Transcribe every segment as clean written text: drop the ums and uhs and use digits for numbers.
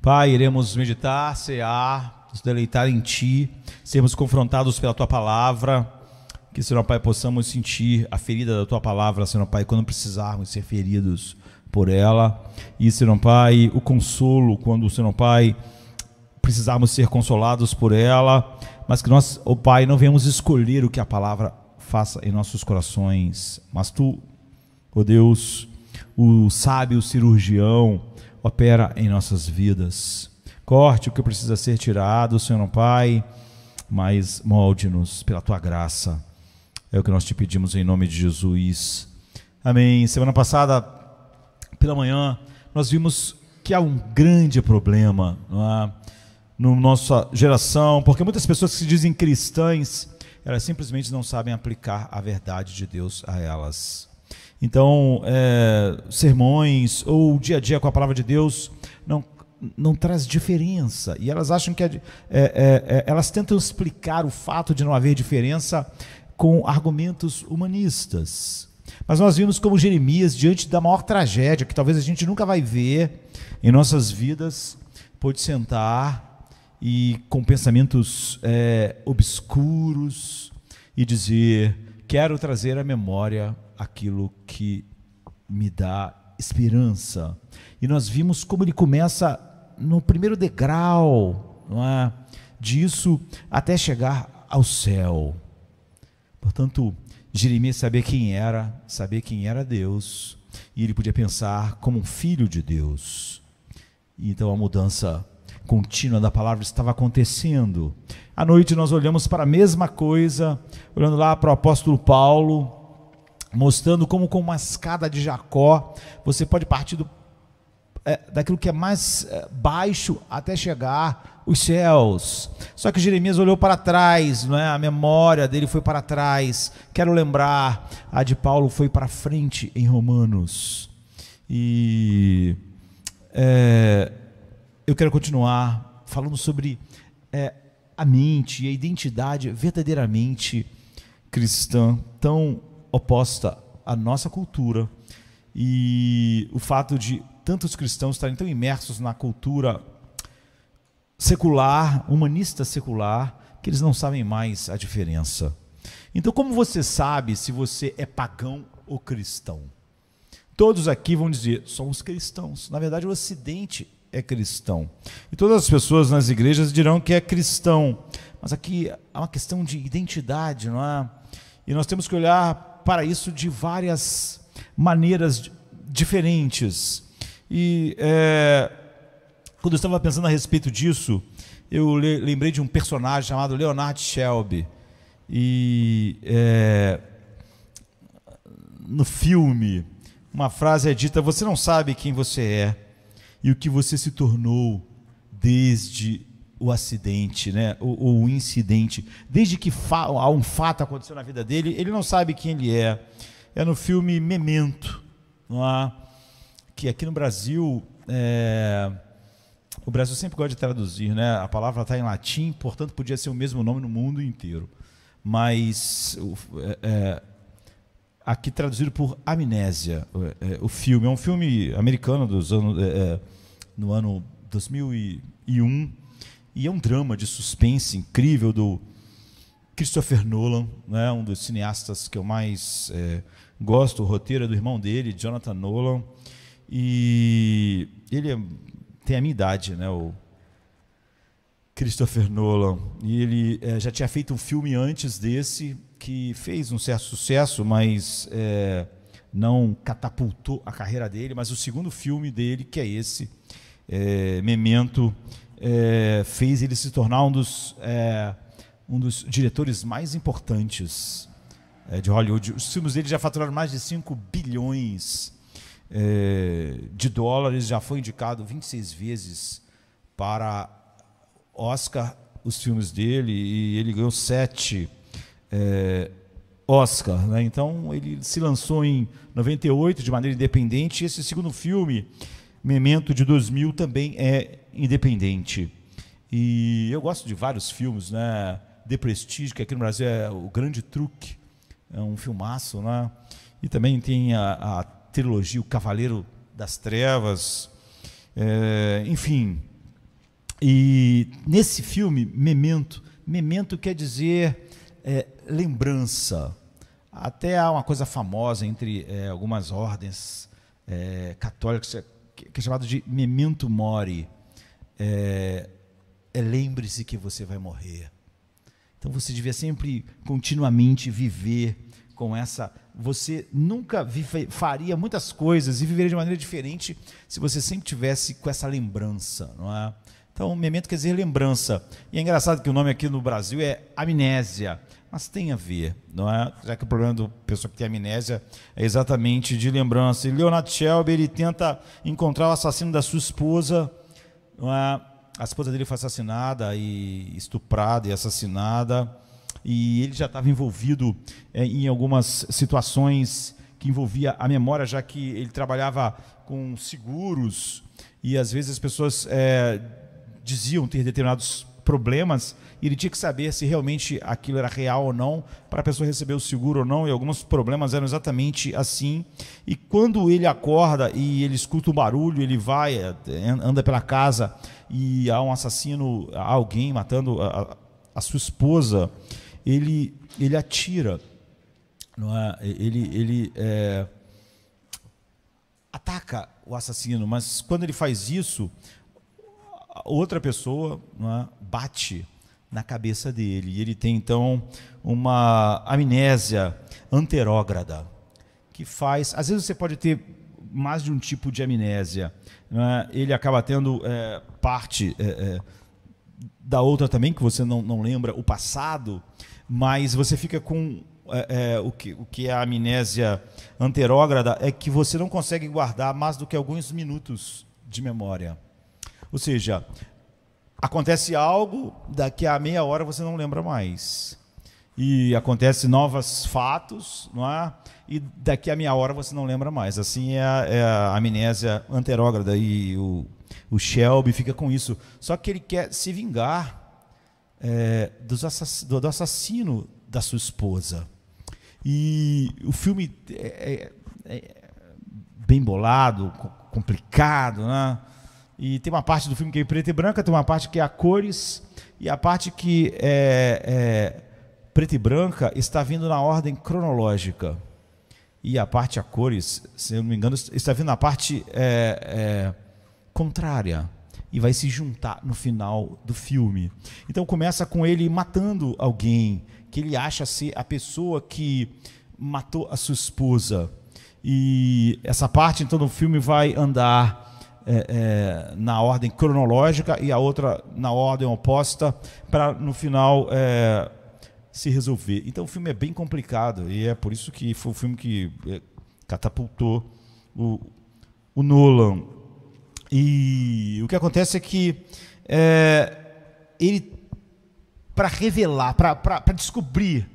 Pai, iremos meditar, cear, nos deleitar em Ti, sermos confrontados pela Tua Palavra, que, Senhor Pai, possamos sentir a ferida da Tua Palavra, Senhor Pai, quando precisarmos ser feridos por ela, e, Senhor Pai, o consolo, quando, Senhor Pai, precisarmos ser consolados por ela, mas que nós, ó Pai, não venhamos escolher o que a Palavra faça em nossos corações, mas Tu, ó Deus, o sábio cirurgião, opera em nossas vidas. Corte o que precisa ser tirado, Senhor Pai, mas molde-nos pela Tua graça. É o que nós te pedimos em nome de Jesus. Amém. Semana passada, pela manhã, nós vimos que há um grande problema, não é? Na nossa geração, porque muitas pessoas que se dizem cristãs, elas simplesmente não sabem aplicar a verdade de Deus a elas. Então, sermões ou o dia a dia com a palavra de Deus não traz diferença, e elas acham que elas tentam explicar o fato de não haver diferença com argumentos humanistas. Mas nós vimos como Jeremias, diante da maior tragédia, que talvez a gente nunca vai ver em nossas vidas, pôde sentar e com pensamentos obscuros e dizer: quero trazer à memória aquilo que me dá esperança. E nós vimos como ele começa no primeiro degrau, não é? Disso até chegar ao céu. Portanto, Jeremias sabia quem era Deus, e ele podia pensar como um filho de Deus. E então a mudança contínua da palavra estava acontecendo. À noite nós olhamos para a mesma coisa, olhando lá para o apóstolo Paulo, mostrando como com uma escada de Jacó, você pode partir daquilo que é mais baixo até chegar os céus. Só que Jeremias olhou para trás, não é? A memória dele foi para trás. Quero lembrar, a de Paulo foi para frente em Romanos. E eu quero continuar falando sobre a mente e a identidade verdadeiramente cristã, tão oposta à nossa cultura, e o fato de tantos cristãos estarem tão imersos na cultura secular, humanista secular, que eles não sabem mais a diferença. Então, como você sabe se você é pagão ou cristão? Todos aqui vão dizer: somos cristãos. Na verdade, o Ocidente é cristão, e todas as pessoas nas igrejas dirão que é cristão, mas aqui há uma questão de identidade, não é? E nós temos que olhar para isso de várias maneiras diferentes. E quando eu estava pensando a respeito disso, eu lembrei de um personagem chamado Leonard Shelby. E no filme, uma frase é dita: você não sabe quem você é e o que você se tornou desde o acidente, né? o incidente, desde que um fato aconteceu na vida dele, ele não sabe quem ele é. É no filme Memento, não é? Que aqui no Brasil, o Brasil sempre gosta de traduzir, né? A palavra está em latim, portanto podia ser o mesmo nome no mundo inteiro, mas aqui traduzido por Amnésia. O filme é um filme americano no ano 2001, e é um drama de suspense incrível do Christopher Nolan, né? Um dos cineastas que eu mais gosto. O roteiro é do irmão dele, Jonathan Nolan, e ele tem a minha idade, né? O Christopher Nolan, e ele já tinha feito um filme antes desse que fez um certo sucesso, mas não catapultou a carreira dele. Mas o segundo filme dele, que é esse, Memento, fez ele se tornar um dos diretores mais importantes de Hollywood. Os filmes dele já faturaram mais de 5 bilhões de dólares, já foi indicado 26 vezes para Oscar, os filmes dele, e ele ganhou 7 Oscar, né? Então ele se lançou em 98 de maneira independente, e esse segundo filme, Memento, de 2000, também é independente. E eu gosto de vários filmes, né? The Prestige, que aqui no Brasil é O Grande Truque, é um filmaço, né? E também tem a trilogia O Cavaleiro das Trevas, enfim, E nesse filme, memento quer dizer lembrança. Até há uma coisa famosa entre algumas ordens católicas que é chamado de memento mori. Lembre-se que você vai morrer. Então você devia sempre, continuamente viver com essa... Você nunca faria muitas coisas e viveria de maneira diferente se você sempre tivesse com essa lembrança, não é? Então, memento quer dizer lembrança. E é engraçado que o nome aqui no Brasil é amnésia, mas tem a ver, não é? Já que o problema da pessoa que tem amnésia é exatamente de lembrança. E Leonard Shelby, ele tenta encontrar o assassino da sua esposa, não é? A esposa dele foi assassinada e estuprada e assassinada, e ele já estava envolvido em algumas situações que envolvia a memória, já que ele trabalhava com seguros e às vezes as pessoas diziam ter determinados problemas e ele tinha que saber se realmente aquilo era real ou não para a pessoa receber o seguro ou não, e alguns problemas eram exatamente assim. E quando ele acorda e ele escuta um barulho, ele vai, anda pela casa e há um assassino, alguém matando a sua esposa, ele atira, não é? Ele ataca o assassino, mas quando ele faz isso, outra pessoa, não é, bate na cabeça dele, e ele tem então uma amnésia anterógrada, que faz, às vezes você pode ter mais de um tipo de amnésia, não é? Ele acaba tendo parte da outra também, que você não lembra o passado, mas você fica com o que é a amnésia anterógrada, é que você não consegue guardar mais do que alguns minutos de memória. Ou seja, acontece algo, daqui a meia hora você não lembra mais. E acontece novos fatos, não é? E daqui a meia hora você não lembra mais. Assim é a amnésia anterógrada, e o Shelby fica com isso. Só que ele quer se vingar do assassino da sua esposa. E o filme é bem bolado, complicado, né? E tem uma parte do filme que é em preto e branco, tem uma parte que é a cores, e a parte que é preta e branca está vindo na ordem cronológica. E a parte a cores, se eu não me engano, está vindo na parte contrária, e vai se juntar no final do filme. Então começa com ele matando alguém que ele acha ser a pessoa que matou a sua esposa. E essa parte então do filme vai andar na ordem cronológica e a outra na ordem oposta, para no final se resolver. Então o filme é bem complicado, e é por isso que foi o filme que catapultou o Nolan. E o que acontece é que ele, para revelar, para descobrir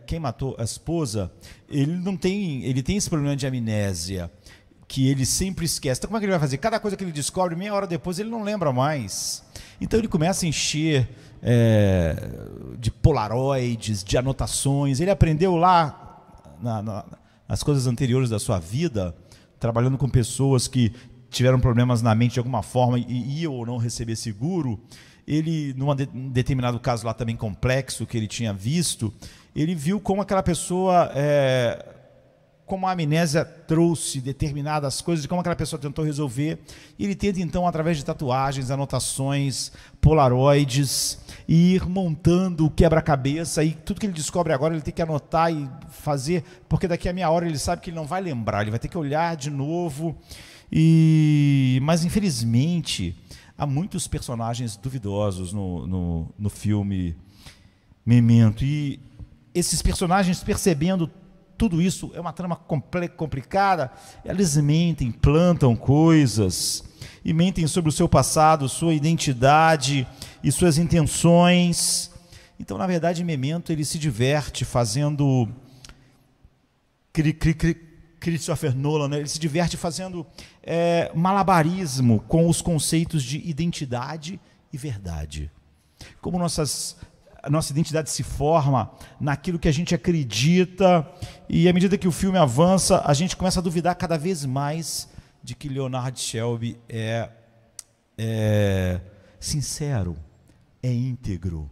quem matou a esposa, ele tem esse problema de amnésia, que ele sempre esquece. Então como é que ele vai fazer? Cada coisa que ele descobre, meia hora depois ele não lembra mais. Então ele começa a encher de polaroids, de anotações. Ele aprendeu lá nas coisas anteriores da sua vida, trabalhando com pessoas que tiveram problemas na mente de alguma forma e iam ou não receber seguro. Ele, num determinado caso lá também complexo que ele tinha visto, ele viu como aquela pessoa, como a amnésia trouxe determinadas coisas, e como aquela pessoa tentou resolver. E ele tenta então, através de tatuagens, anotações, polaroids, ir montando o quebra-cabeça, e tudo que ele descobre agora ele tem que anotar e fazer, porque daqui a meia hora ele sabe que ele não vai lembrar, ele vai ter que olhar de novo. Mas infelizmente há muitos personagens duvidosos no filme Memento, e esses personagens, percebendo tudo isso, é uma trama complicada, eles mentem, plantam coisas e mentem sobre o seu passado, sua identidade e suas intenções. Então, na verdade, Memento, ele se diverte fazendo Christopher Nolan, né? Ele se diverte fazendo malabarismo com os conceitos de identidade e verdade. Como a nossa identidade se forma naquilo que a gente acredita, e à medida que o filme avança, a gente começa a duvidar cada vez mais de que Leonard Shelby é sincero, é íntegro.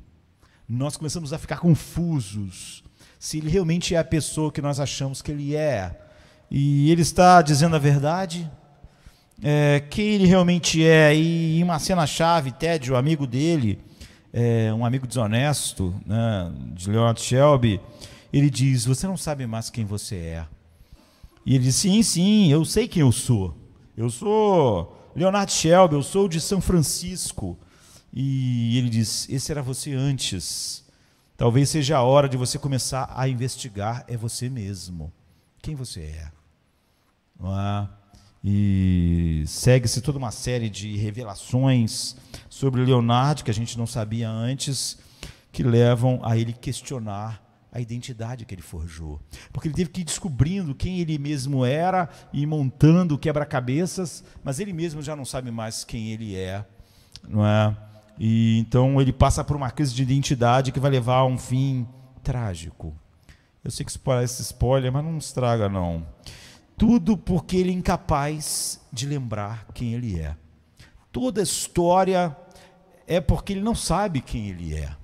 Nós começamos a ficar confusos se ele realmente é a pessoa que nós achamos que ele é. E ele está dizendo a verdade? Quem ele realmente é? E em uma cena-chave, Ted, o amigo dele, um amigo desonesto, né, de Leonard Shelby, ele diz: você não sabe mais quem você é. E ele diz: sim, eu sei quem eu sou. Eu sou Leonard Shelby, eu sou de São Francisco. E ele diz: esse era você antes. Talvez seja a hora de você começar a investigar você mesmo. Quem você é? Não é? E segue-se toda uma série de revelações sobre Leonardo que a gente não sabia antes, que levam a ele questionar a identidade que ele forjou. Porque ele teve que ir descobrindo quem ele mesmo era e montando quebra-cabeças, mas ele mesmo já não sabe mais quem ele é, não é? E então ele passa por uma crise de identidade que vai levar a um fim trágico. Eu sei que isso parece spoiler, mas não estraga não. Tudo porque ele é incapaz de lembrar quem ele é. Toda a história é porque ele não sabe quem ele é.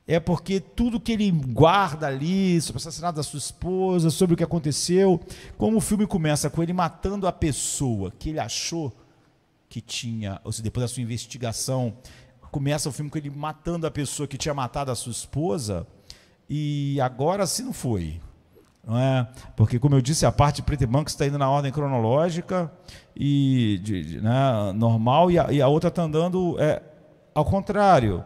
É porque tudo que ele guarda ali, sobre o assassinato da sua esposa, sobre o que aconteceu, como o filme começa com ele matando a pessoa que ele achou que tinha, ou seja, depois da sua investigação, começa o filme com ele matando a pessoa que tinha matado a sua esposa, e agora sim não foi. Não é? Porque, como eu disse, a parte preto e branco está indo na ordem cronológica e né, normal, e a outra está andando ao contrário.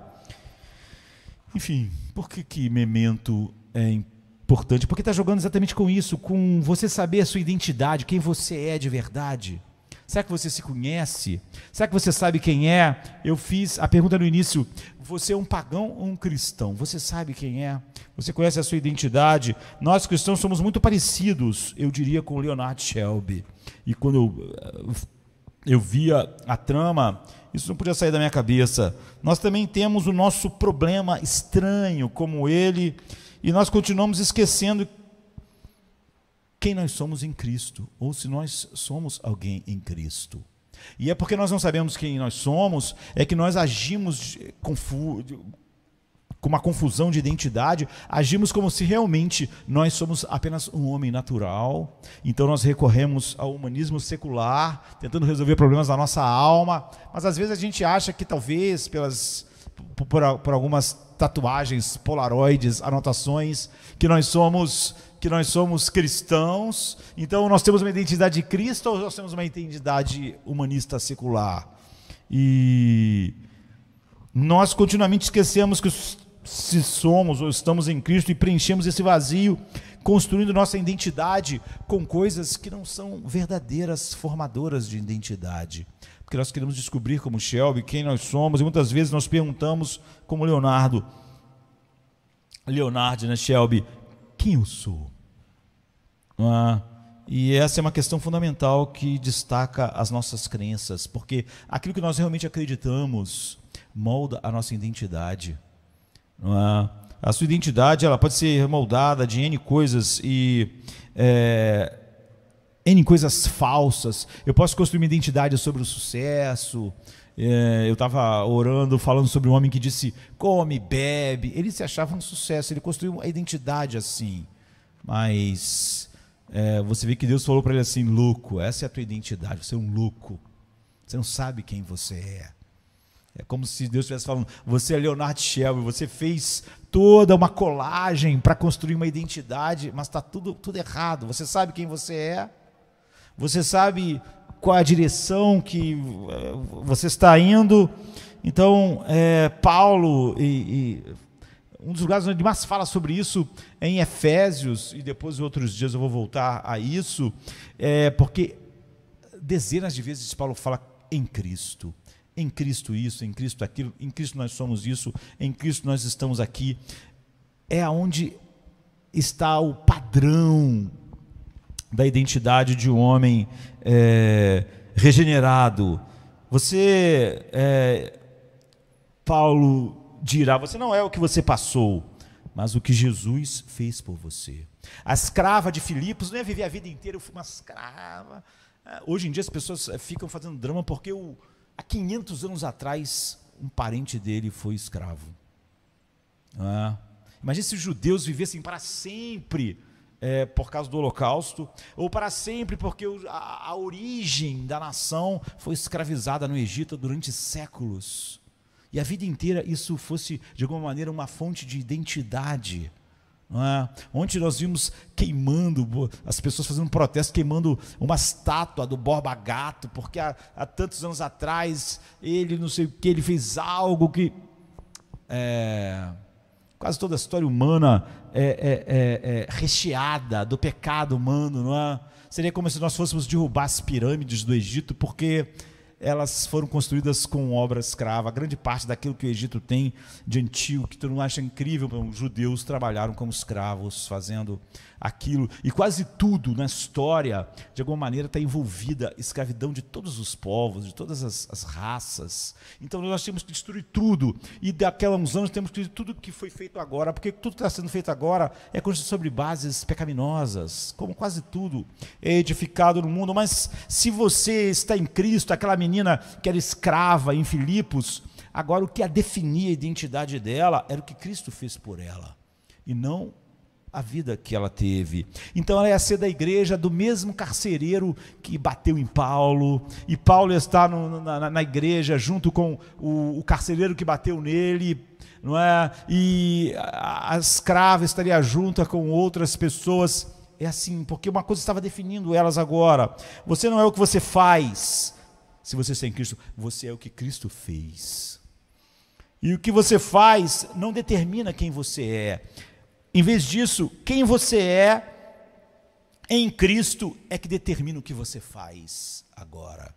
Enfim, por que Memento é importante? Porque está jogando exatamente com isso, com você saber a sua identidade, quem você é de verdade. Será que você se conhece? Será que você sabe quem é? Eu fiz a pergunta no início: você é um pagão ou um cristão? Você sabe quem é? Você conhece a sua identidade? Nós cristãos somos muito parecidos, eu diria, com Leonard Shelby. E quando eu via a trama, isso não podia sair da minha cabeça. Nós também temos o nosso problema estranho, como ele, e nós continuamos esquecendo quem nós somos em Cristo, ou se nós somos alguém em Cristo. E é porque nós não sabemos quem nós somos, é que nós agimos com uma confusão de identidade, agimos como se realmente nós somos apenas um homem natural. Então nós recorremos ao humanismo secular, tentando resolver problemas da nossa alma, mas às vezes a gente acha que talvez por algumas tatuagens, polaroides, anotações, que nós somos cristãos. Então nós temos uma identidade de Cristo ou nós temos uma identidade humanista secular? E nós continuamente esquecemos que se somos ou estamos em Cristo e preenchemos esse vazio, construindo nossa identidade com coisas que não são verdadeiras formadoras de identidade. Porque nós queremos descobrir, como Shelby, quem nós somos, e muitas vezes nós perguntamos, como Leonardo, né, Shelby, quem eu sou? E essa é uma questão fundamental que destaca as nossas crenças, porque aquilo que nós realmente acreditamos molda a nossa identidade. A sua identidade ela pode ser moldada de N coisas e N coisas falsas. Eu posso construir uma identidade sobre o sucesso. Eu estava orando, falando sobre um homem que disse, come, bebe. Ele se achava um sucesso, ele construiu uma identidade assim. Mas você vê que Deus falou para ele assim, louco, essa é a tua identidade, você é um louco. Você não sabe quem você é. É como se Deus estivesse falando, você é Leonard Shelby, você fez toda uma colagem para construir uma identidade, mas está tudo errado. Você sabe quem você é? Você sabe qual é a direção que você está indo? Então, Paulo, um dos lugares onde mais fala sobre isso é em Efésios, e depois outros dias eu vou voltar a isso, porque dezenas de vezes Paulo fala em Cristo. Em Cristo isso, em Cristo aquilo, em Cristo nós somos isso, em Cristo nós estamos aqui. É onde está o padrão da identidade de um homem regenerado. Paulo dirá, você não é o que você passou, mas o que Jesus fez por você. A escrava de Filipos não ia viver a vida inteira, eu fui uma escrava. Hoje em dia as pessoas ficam fazendo drama porque há 500 anos atrás, um parente dele foi escravo. Imagina se os judeus vivessem para sempre por causa do Holocausto, ou para sempre porque a origem da nação foi escravizada no Egito durante séculos. E a vida inteira isso fosse, de alguma maneira, uma fonte de identidade. Ontem nós vimos queimando, as pessoas fazendo um protesto, queimando uma estátua do Borba Gato, porque há tantos anos atrás ele não sei o que, ele fez algo que quase toda a história humana é recheada do pecado humano, não é? Seria como se nós fôssemos derrubar as pirâmides do Egito, porque elas foram construídas com obra escrava. A grande parte daquilo que o Egito tem de antigo, que todo mundo acha incrível, os judeus trabalharam como escravos, fazendo aquilo. E quase tudo na história, de alguma maneira, está envolvida a escravidão de todos os povos, de todas as raças. Então nós temos que destruir tudo. E daqui a uns anos temos que destruir tudo que foi feito agora, porque tudo que está sendo feito agora é construído sobre bases pecaminosas, como quase tudo é edificado no mundo. Mas se você está em Cristo, aquela menina que era escrava em Filipos, agora o que a definia a identidade dela era o que Cristo fez por ela, e não a vida que ela teve. Então ela ia ser da igreja do mesmo carcereiro que bateu em Paulo, e Paulo ia estar na igreja junto com o carcereiro que bateu nele, não é? E a escrava estaria junto com outras pessoas. É assim, porque uma coisa estava definindo elas agora. Você não é o que você faz. Se você está em Cristo, você é o que Cristo fez. E o que você faz não determina quem você é. Em vez disso, quem você é em Cristo é que determina o que você faz agora.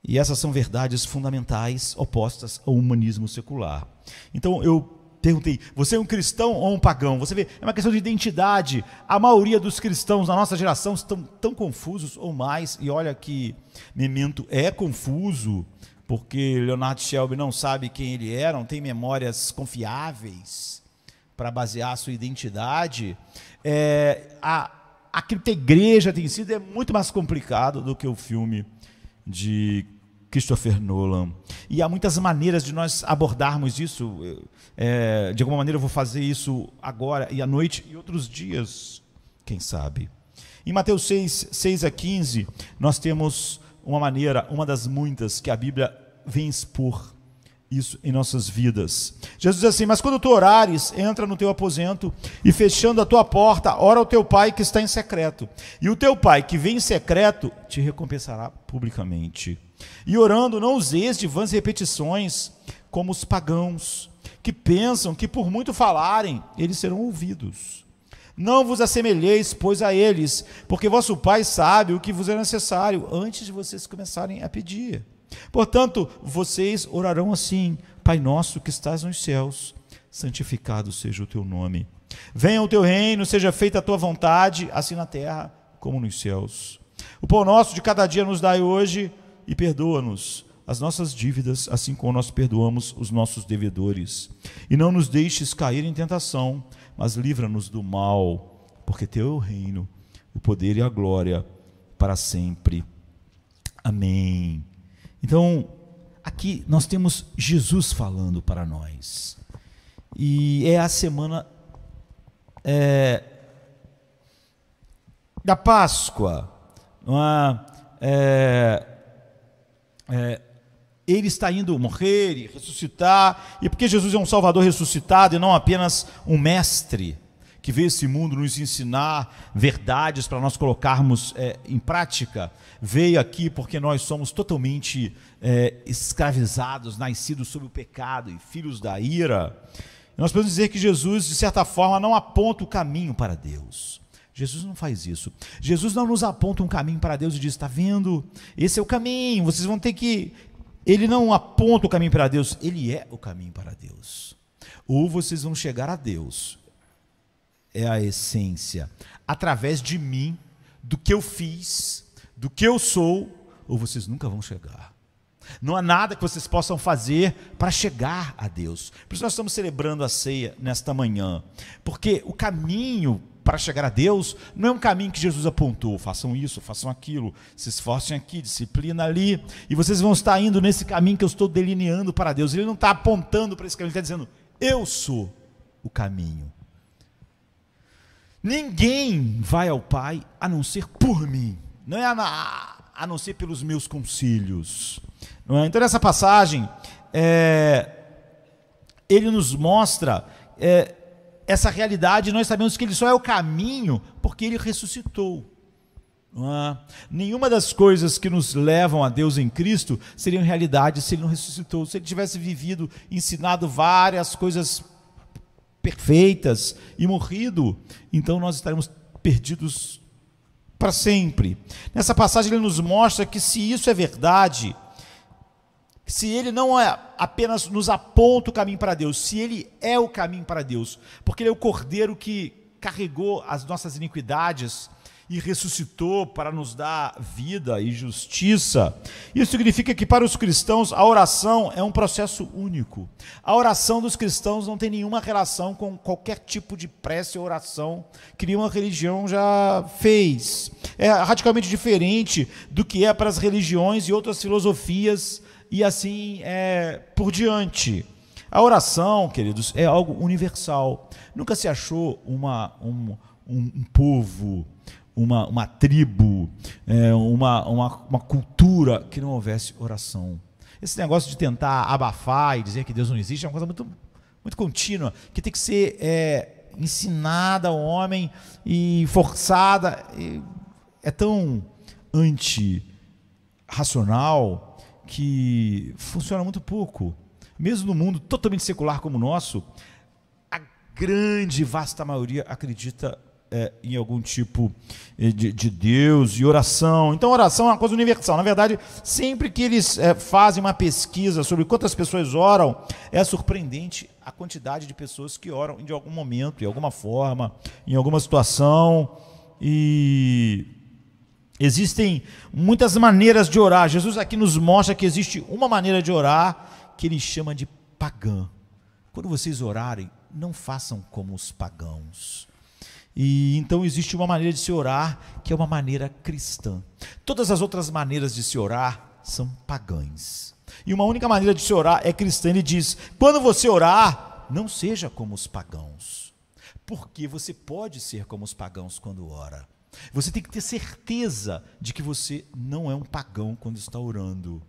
E essas são verdades fundamentais opostas ao humanismo secular. Então eu perguntei, você é um cristão ou um pagão? Você vê, é uma questão de identidade. A maioria dos cristãos na nossa geração estão tão confusos ou mais, e olha que Memento é confuso, porque Leonard Shelby não sabe quem ele era, não tem memórias confiáveis para basear a sua identidade. Aquilo que a igreja tem sido é muito mais complicado do que o filme de Christopher Nolan. E há muitas maneiras de nós abordarmos isso. De alguma maneira eu vou fazer isso agora e à noite e outros dias, quem sabe. Em Mateus 6 a 15, nós temos uma maneira, uma das muitas, que a Bíblia vem expor isso em nossas vidas. Jesus diz assim: mas quando tu orares, entra no teu aposento e, fechando a tua porta, ora ao teu pai que está em secreto, e o teu pai que vem em secreto te recompensará publicamente. E orando, não useis de vãs repetições, como os pagãos, que pensam que por muito falarem, eles serão ouvidos. Não vos assemelheis, pois, a eles, porque vosso pai sabe o que vos é necessário, antes de vocês começarem a pedir. Portanto, vocês orarão assim: Pai nosso que estás nos céus, santificado seja o teu nome. Venha o teu reino, seja feita a tua vontade, assim na terra como nos céus. O pão nosso de cada dia nos dai hoje, e perdoa-nos as nossas dívidas, assim como nós perdoamos os nossos devedores. E não nos deixes cair em tentação, mas livra-nos do mal, porque teu é o reino, o poder e a glória para sempre. Amém. Então, aqui nós temos Jesus falando para nós. E é a semana da Páscoa. Não ele está indo morrer e ressuscitar, e porque Jesus é um Salvador ressuscitado e não apenas um mestre que veio a esse mundo nos ensinar verdades para nós colocarmos em prática, veio aqui porque nós somos totalmente escravizados, nascidos sob o pecado e filhos da ira. Nós podemos dizer que Jesus, de certa forma, não aponta o caminho para Deus. Jesus não faz isso. Jesus não nos aponta um caminho para Deus e diz: está vendo? Esse é o caminho, vocês vão ter que... Ele não aponta o caminho para Deus, ele é o caminho para Deus. Ou vocês vão chegar a Deus, é a essência, através de mim, do que eu fiz, do que eu sou, ou vocês nunca vão chegar. Não há nada que vocês possam fazer para chegar a Deus. Por isso nós estamos celebrando a ceia nesta manhã, porque o caminho para chegar a Deus não é um caminho que Jesus apontou, façam isso, façam aquilo, se esforcem aqui, disciplina ali, e vocês vão estar indo nesse caminho que eu estou delineando para Deus. Ele não está apontando para esse caminho, ele está dizendo, eu sou o caminho. Ninguém vai ao Pai a não ser por mim, não é a não ser pelos meus conselhos. Não é? Então nessa passagem, ele nos mostra essa realidade. Nós sabemos que ele só é o caminho porque ele ressuscitou. Não é? Nenhuma das coisas que nos levam a Deus em Cristo seriam realidade se ele não ressuscitou. Se ele tivesse vivido, ensinado várias coisas perfeitas e morrido, então nós estaremos perdidos para sempre. Nessa passagem ele nos mostra que se isso é verdade, se ele não apenas nos aponta o caminho para Deus, se ele é o caminho para Deus, porque ele é o Cordeiro que carregou as nossas iniquidades e ressuscitou para nos dar vida e justiça, isso significa que para os cristãos a oração é um processo único. A oração dos cristãos não tem nenhuma relação com qualquer tipo de prece ou oração que nenhuma religião já fez. É radicalmente diferente do que é para as religiões e outras filosofias, e assim por diante. A oração, queridos, é algo universal. Nunca se achou um povo, uma tribo, uma cultura que não houvesse oração. Esse negócio de tentar abafar e dizer que Deus não existe é uma coisa muito, muito contínua, que tem que ser ensinada ao homem e forçada. É tão antirracional que funciona muito pouco. Mesmo no mundo totalmente secular como o nosso, a grande, vasta maioria acredita em algum tipo de Deus e oração. Então oração é uma coisa universal. Na verdade, sempre que eles fazem uma pesquisa sobre quantas pessoas oram, é surpreendente a quantidade de pessoas que oram de algum momento, de alguma forma, em alguma situação. E existem muitas maneiras de orar. Jesus aqui nos mostra que existe uma maneira de orar que ele chama de pagã. Quando vocês orarem, não façam como os pagãos. E então existe uma maneira de se orar que é uma maneira cristã. Todas as outras maneiras de se orar são pagãs. E uma única maneira de se orar é cristã. Ele diz, quando você orar, não seja como os pagãos. Porque você pode ser como os pagãos quando ora. Você tem que ter certeza de que você não é um pagão quando está orando.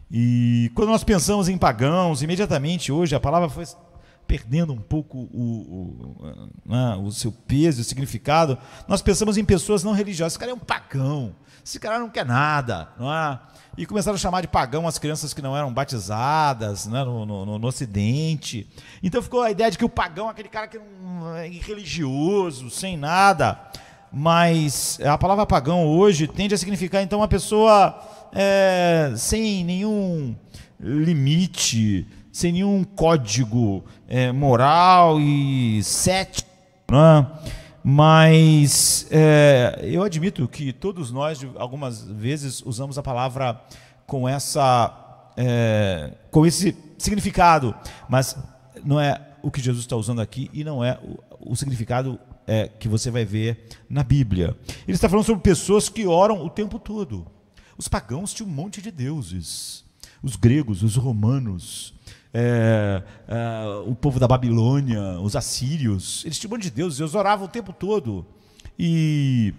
E quando nós pensamos em pagãos, imediatamente hoje a palavra foi perdendo um pouco o seu peso, o significado. Nós pensamos em pessoas não religiosas. Esse cara é um pagão, esse cara não quer nada, não é? E começaram a chamar de pagão as crianças que não eram batizadas, né, no Ocidente. Então ficou a ideia de que o pagão é aquele cara que não é irreligioso, sem nada. Mas a palavra pagão hoje tende a significar então uma pessoa sem nenhum limite, sem nenhum código moral e cético, né? Mas eu admito que todos nós, algumas vezes, usamos a palavra com esse significado, mas não é o que Jesus está usando aqui e não é o significado que você vai ver na Bíblia. Ele está falando sobre pessoas que oram o tempo todo. Os pagãos tinham um monte de deuses. Os gregos, os romanos, o povo da Babilônia, os assírios, eles tinham um monte de deuses, eles oravam o tempo todo. E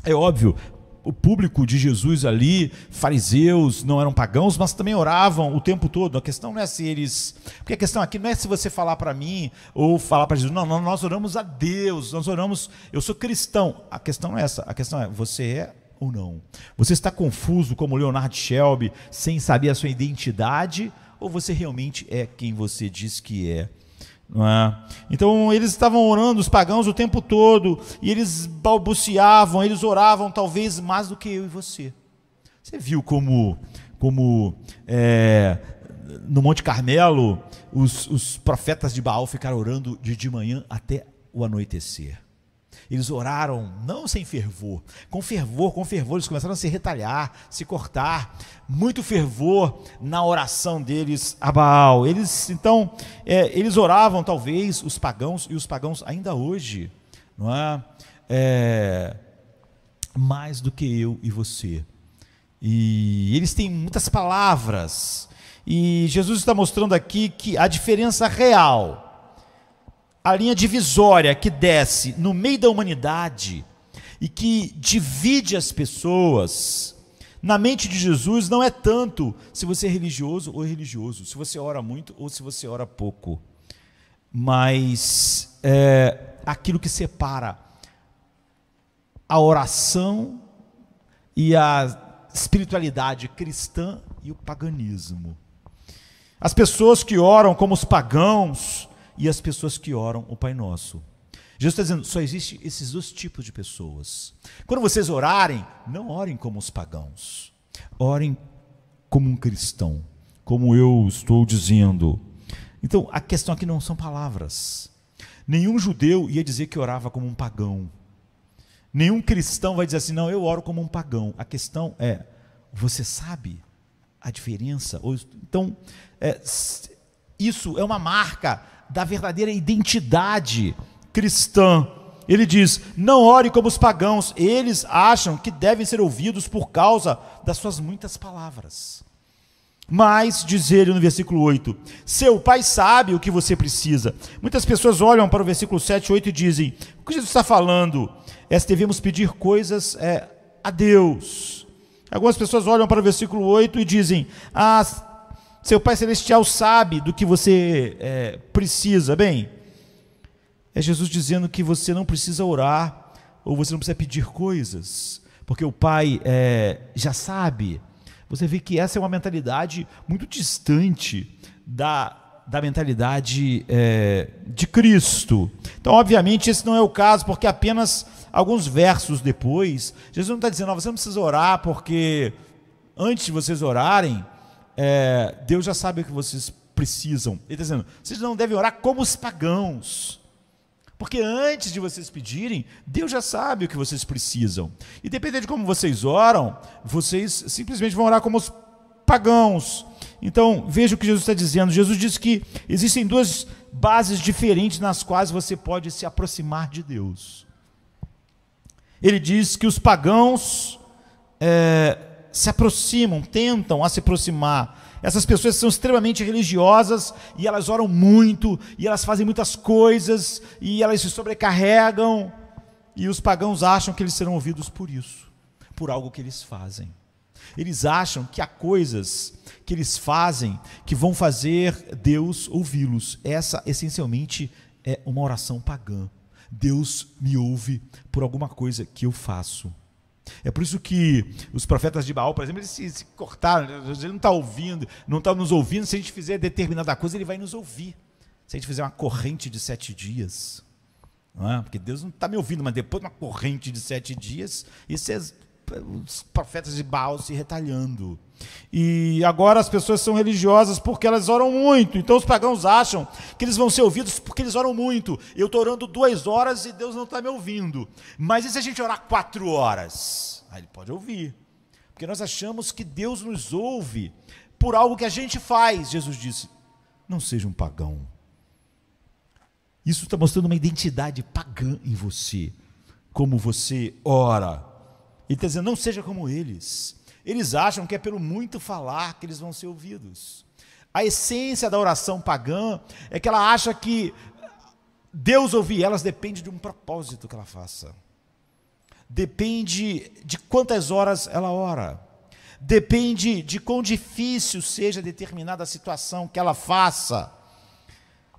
é óbvio, o público de Jesus ali, fariseus, não eram pagãos, mas também oravam o tempo todo. A questão não é se eles... Porque a questão aqui não é se você falar para mim ou falar para Jesus. Não, nós oramos a Deus, nós oramos... Eu sou cristão. A questão não é essa. A questão é, você é ou não? Você está confuso como Leonard Shelby, sem saber a sua identidade, ou você realmente é quem você diz que é? Não é? Então eles estavam orando, os pagãos, o tempo todo, e eles balbuciavam, eles oravam talvez mais do que eu e você. Você viu como no Monte Carmelo os profetas de Baal ficaram orando de manhã até o anoitecer. Eles oraram não sem fervor, com fervor, eles começaram a se retalhar, se cortar, muito fervor na oração deles a Baal. Eles oravam talvez, os pagãos, e os pagãos ainda hoje não é? Mais do que eu e você. E eles têm muitas palavras, e Jesus está mostrando aqui que a diferença real, a linha divisória que desce no meio da humanidade e que divide as pessoas, na mente de Jesus não é tanto se você é religioso ou religioso, se você ora muito ou se você ora pouco, mas aquilo que separa a oração e a espiritualidade cristã e o paganismo. As pessoas que oram como os pagãos e as pessoas que oram o Pai Nosso. Jesus está dizendo, só existe esses dois tipos de pessoas. Quando vocês orarem, não orem como os pagãos. Orem como um cristão, como eu estou dizendo. Então, a questão aqui não são palavras. Nenhum judeu ia dizer que orava como um pagão. Nenhum cristão vai dizer assim, não, eu oro como um pagão. A questão é, você sabe a diferença? Então, isso é uma marca da verdadeira identidade cristã. Ele diz, não ore como os pagãos, eles acham que devem ser ouvidos por causa das suas muitas palavras. Mas, diz ele no versículo 8, seu pai sabe o que você precisa. Muitas pessoas olham para o versículo 7 e 8 e dizem, o que Jesus está falando? Devemos pedir coisas a Deus. Algumas pessoas olham para o versículo 8 e dizem, seu pai celestial sabe do que você precisa. Bem, é Jesus dizendo que você não precisa orar, ou você não precisa pedir coisas, porque o pai já sabe. Você vê que essa é uma mentalidade muito distante da mentalidade de Cristo. Então, obviamente, esse não é o caso, porque apenas alguns versos depois, Jesus não está dizendo, você não precisa orar, porque antes de vocês orarem, Deus já sabe o que vocês precisam. Ele está dizendo, vocês não devem orar como os pagãos, porque antes de vocês pedirem, Deus já sabe o que vocês precisam. E dependendo de como vocês oram, vocês simplesmente vão orar como os pagãos. Então, veja o que Jesus está dizendo. Jesus diz que existem duas bases diferentes nas quais você pode se aproximar de Deus. Ele diz que os pagãos se aproximam, tentam a se aproximar. Essas pessoas são extremamente religiosas e elas oram muito, e elas fazem muitas coisas, e elas se sobrecarregam, e os pagãos acham que eles serão ouvidos por isso, por algo que eles fazem. Eles acham que há coisas que eles fazem que vão fazer Deus ouvi-los. Essa, essencialmente, é uma oração pagã. Deus me ouve por alguma coisa que eu faço. É por isso que os profetas de Baal, por exemplo, eles se cortaram. Ele não está ouvindo, não está nos ouvindo. Se a gente fizer determinada coisa, ele vai nos ouvir. Se a gente fizer uma corrente de 7 dias, não é? Porque Deus não está me ouvindo, mas depois de uma corrente de 7 dias, isso é os profetas de Baal se retalhando. E agora as pessoas são religiosas porque elas oram muito. Então os pagãos acham que eles vão ser ouvidos porque eles oram muito. Eu estou orando 2 horas e Deus não está me ouvindo. Mas e se a gente orar 4 horas? Aí ele pode ouvir. Porque nós achamos que Deus nos ouve por algo que a gente faz. Jesus disse, não seja um pagão. Isso está mostrando uma identidade pagã em você. Como você ora. Ele está dizendo, não seja como eles. Eles acham que é pelo muito falar que eles vão ser ouvidos. A essência da oração pagã é que ela acha que Deus ouvir elas depende de um propósito que ela faça. Depende de quantas horas ela ora. Depende de quão difícil seja determinada situação que ela faça.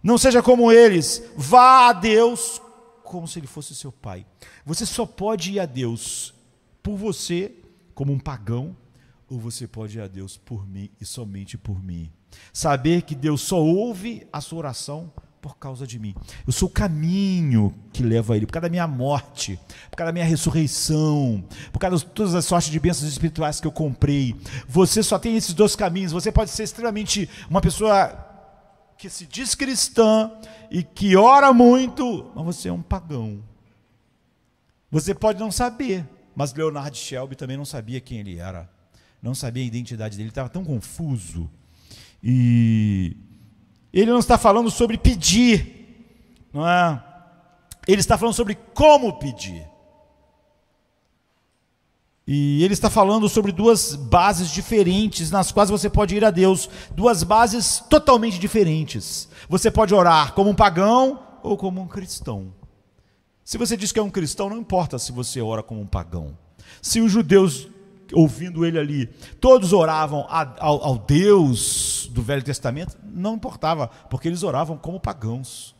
Não seja como eles. Vá a Deus como se ele fosse seu pai. Você só pode ir a Deus por você, como um pagão, ou você pode ir a Deus por mim e somente por mim. Saber que Deus só ouve a sua oração por causa de mim. Eu sou o caminho que leva a Ele, por causa da minha morte, por causa da minha ressurreição, por causa de todas as sortes de bênçãos espirituais que eu comprei. Você só tem esses 2 caminhos. Você pode ser extremamente uma pessoa que se diz cristã e que ora muito, mas você é um pagão. Você pode não saber. Mas Leonard Shelby também não sabia quem ele era, não sabia a identidade dele, estava tão confuso. E ele não está falando sobre pedir, não é? Ele está falando sobre como pedir. E ele está falando sobre duas bases diferentes nas quais você pode ir a Deus. Duas bases totalmente diferentes. Você pode orar como um pagão ou como um cristão. Se você diz que é um cristão, não importa se você ora como um pagão. Se os judeus, ouvindo ele ali, todos oravam ao Deus do Velho Testamento, não importava, porque eles oravam como pagãos.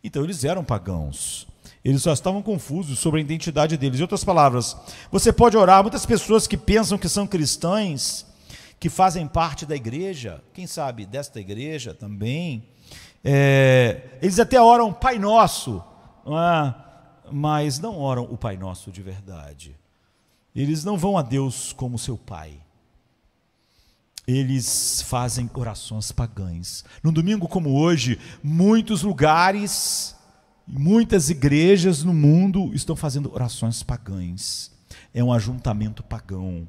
Então eles eram pagãos. Eles só estavam confusos sobre a identidade deles. Em outras palavras, você pode orar. Muitas pessoas que pensam que são cristãs, que fazem parte da igreja, quem sabe desta igreja também, eles até oram Pai Nosso, não é? Mas não oram o Pai Nosso de verdade. Eles não vão a Deus como seu Pai. Eles fazem orações pagãs. Num domingo como hoje, muitos lugares, muitas igrejas no mundo estão fazendo orações pagãs. É um ajuntamento pagão.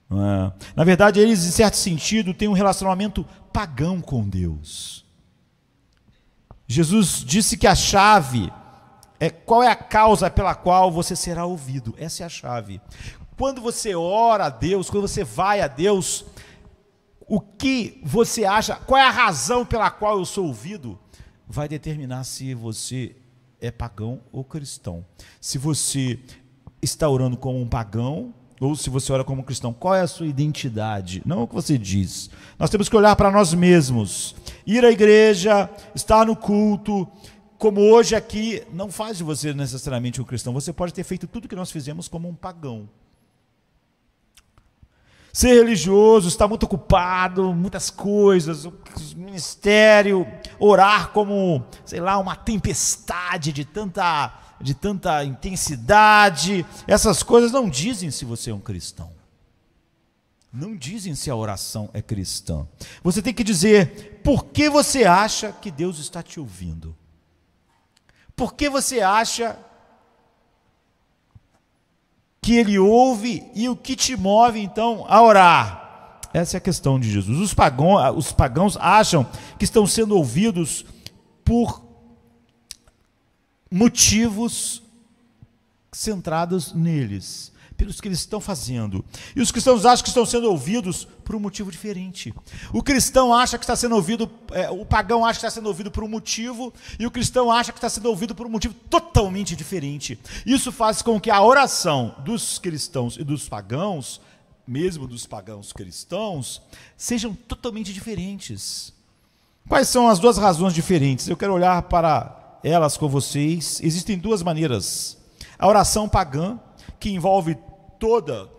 Na verdade, eles, em certo sentido, têm um relacionamento pagão com Deus. Jesus disse que a chave qual é a causa pela qual você será ouvido. Essa é a chave. Quando você ora a Deus, quando você vai a Deus, o que você acha, qual é a razão pela qual eu sou ouvido, vai determinar se você é pagão ou cristão. Se você está orando como um pagão ou se você ora como um cristão, qual é a sua identidade? Não é o que você diz. Nós temos que olhar para nós mesmos. Ir à igreja, estar no culto, como hoje aqui, não faz de você necessariamente um cristão. Você pode ter feito tudo que nós fizemos como um pagão. Ser religioso, estar muito ocupado, muitas coisas, ministério, orar como, sei lá, uma tempestade de tanta intensidade. Essas coisas não dizem se você é um cristão. Não dizem se a oração é cristã. Você tem que dizer por que você acha que Deus está te ouvindo. Por que você acha que Ele ouve e o que te move então a orar? Essa é a questão de Jesus. Os pagãos acham que estão sendo ouvidos por motivos centrados neles, pelos que eles estão fazendo. E os cristãos acham que estão sendo ouvidos por um motivo diferente. O cristão acha que está sendo ouvido, o pagão acha que está sendo ouvido por um motivo, e o cristão acha que está sendo ouvido por um motivo totalmente diferente. Isso faz com que a oração dos cristãos e dos pagãos, mesmo dos pagãos cristãos, sejam totalmente diferentes. Quais são as duas razões diferentes? Eu quero olhar para elas com vocês. Existem duas maneiras. A oração pagã, que envolve todo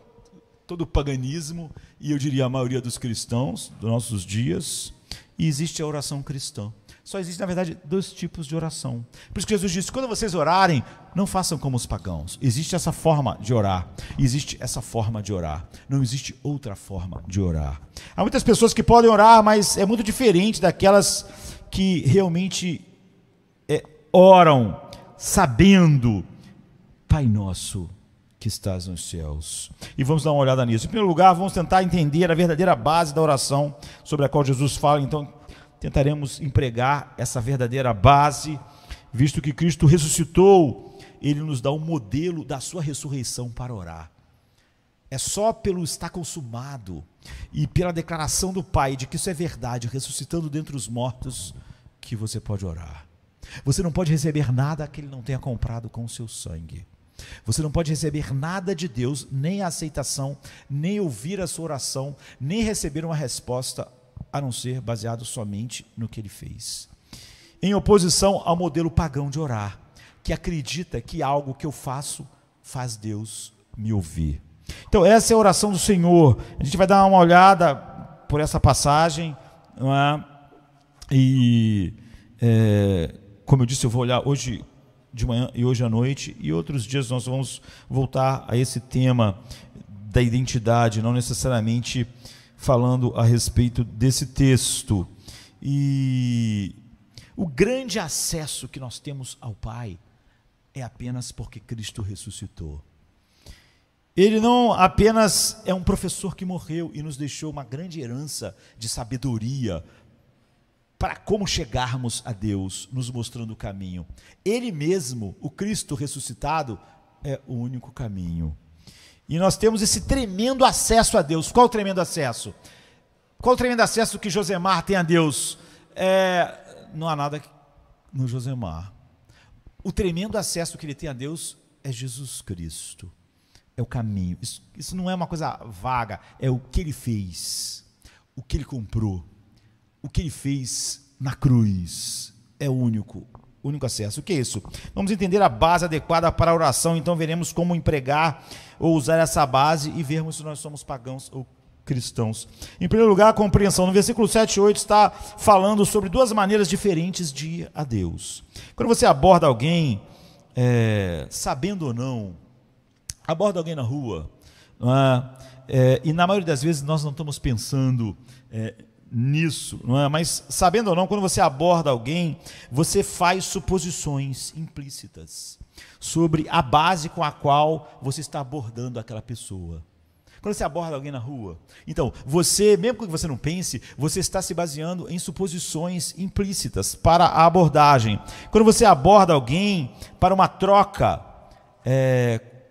o paganismo, e eu diria a maioria dos cristãos dos nossos dias, e existe a oração cristã. Só existe, na verdade, dois tipos de oração. Por isso que Jesus disse, quando vocês orarem, não façam como os pagãos. Existe essa forma de orar, existe essa forma de orar. Não existe outra forma de orar. Há muitas pessoas que podem orar, mas é muito diferente daquelas que realmente oram sabendo, Pai Nosso que estás nos céus. E vamos dar uma olhada nisso. Em primeiro lugar, vamos tentar entender a verdadeira base da oração sobre a qual Jesus fala. Então, tentaremos empregar essa verdadeira base, visto que Cristo ressuscitou, Ele nos dá um modelo da sua ressurreição para orar. É só pelo estar consumado e pela declaração do Pai de que isso é verdade, ressuscitando dentre os mortos, que você pode orar. Você não pode receber nada que Ele não tenha comprado com o seu sangue. Você não pode receber nada de Deus, nem a aceitação, nem ouvir a sua oração, nem receber uma resposta, a não ser baseado somente no que Ele fez. Em oposição ao modelo pagão de orar, que acredita que algo que eu faço faz Deus me ouvir. Então essa é a oração do Senhor. A gente vai dar uma olhada por essa passagem, não é? E como eu disse, eu vou olhar hoje de manhã e hoje à noite, e outros dias nós vamos voltar a esse tema da identidade, não necessariamente falando a respeito desse texto. E o grande acesso que nós temos ao Pai é apenas porque Cristo ressuscitou. Ele não apenas é um professor que morreu e nos deixou uma grande herança de sabedoria para como chegarmos a Deus, nos mostrando o caminho. Ele mesmo, o Cristo ressuscitado, é o único caminho. E nós temos esse tremendo acesso a Deus. Qual o tremendo acesso? Qual o tremendo acesso que Josemar tem a Deus? Não há nada no Josemar. O tremendo acesso que ele tem a Deus é Jesus Cristo. É o caminho. Isso não é uma coisa vaga, é o que ele fez, o que ele comprou, o que ele fez na cruz. É o único acesso. O que é isso? Vamos entender a base adequada para a oração, então veremos como empregar ou usar essa base e vermos se nós somos pagãos ou cristãos. Em primeiro lugar, a compreensão. No versículo 7 e 8 está falando sobre duas maneiras diferentes de ir a Deus. Quando você aborda alguém, sabendo ou não, aborda alguém na rua, e na maioria das vezes nós não estamos pensando nisso, não é? Mas sabendo ou não, quando você aborda alguém, você faz suposições implícitas sobre a base com a qual você está abordando aquela pessoa. Quando você aborda alguém na rua, então, você, mesmo que você não pense, você está se baseando em suposições implícitas para a abordagem. Quando você aborda alguém para uma troca,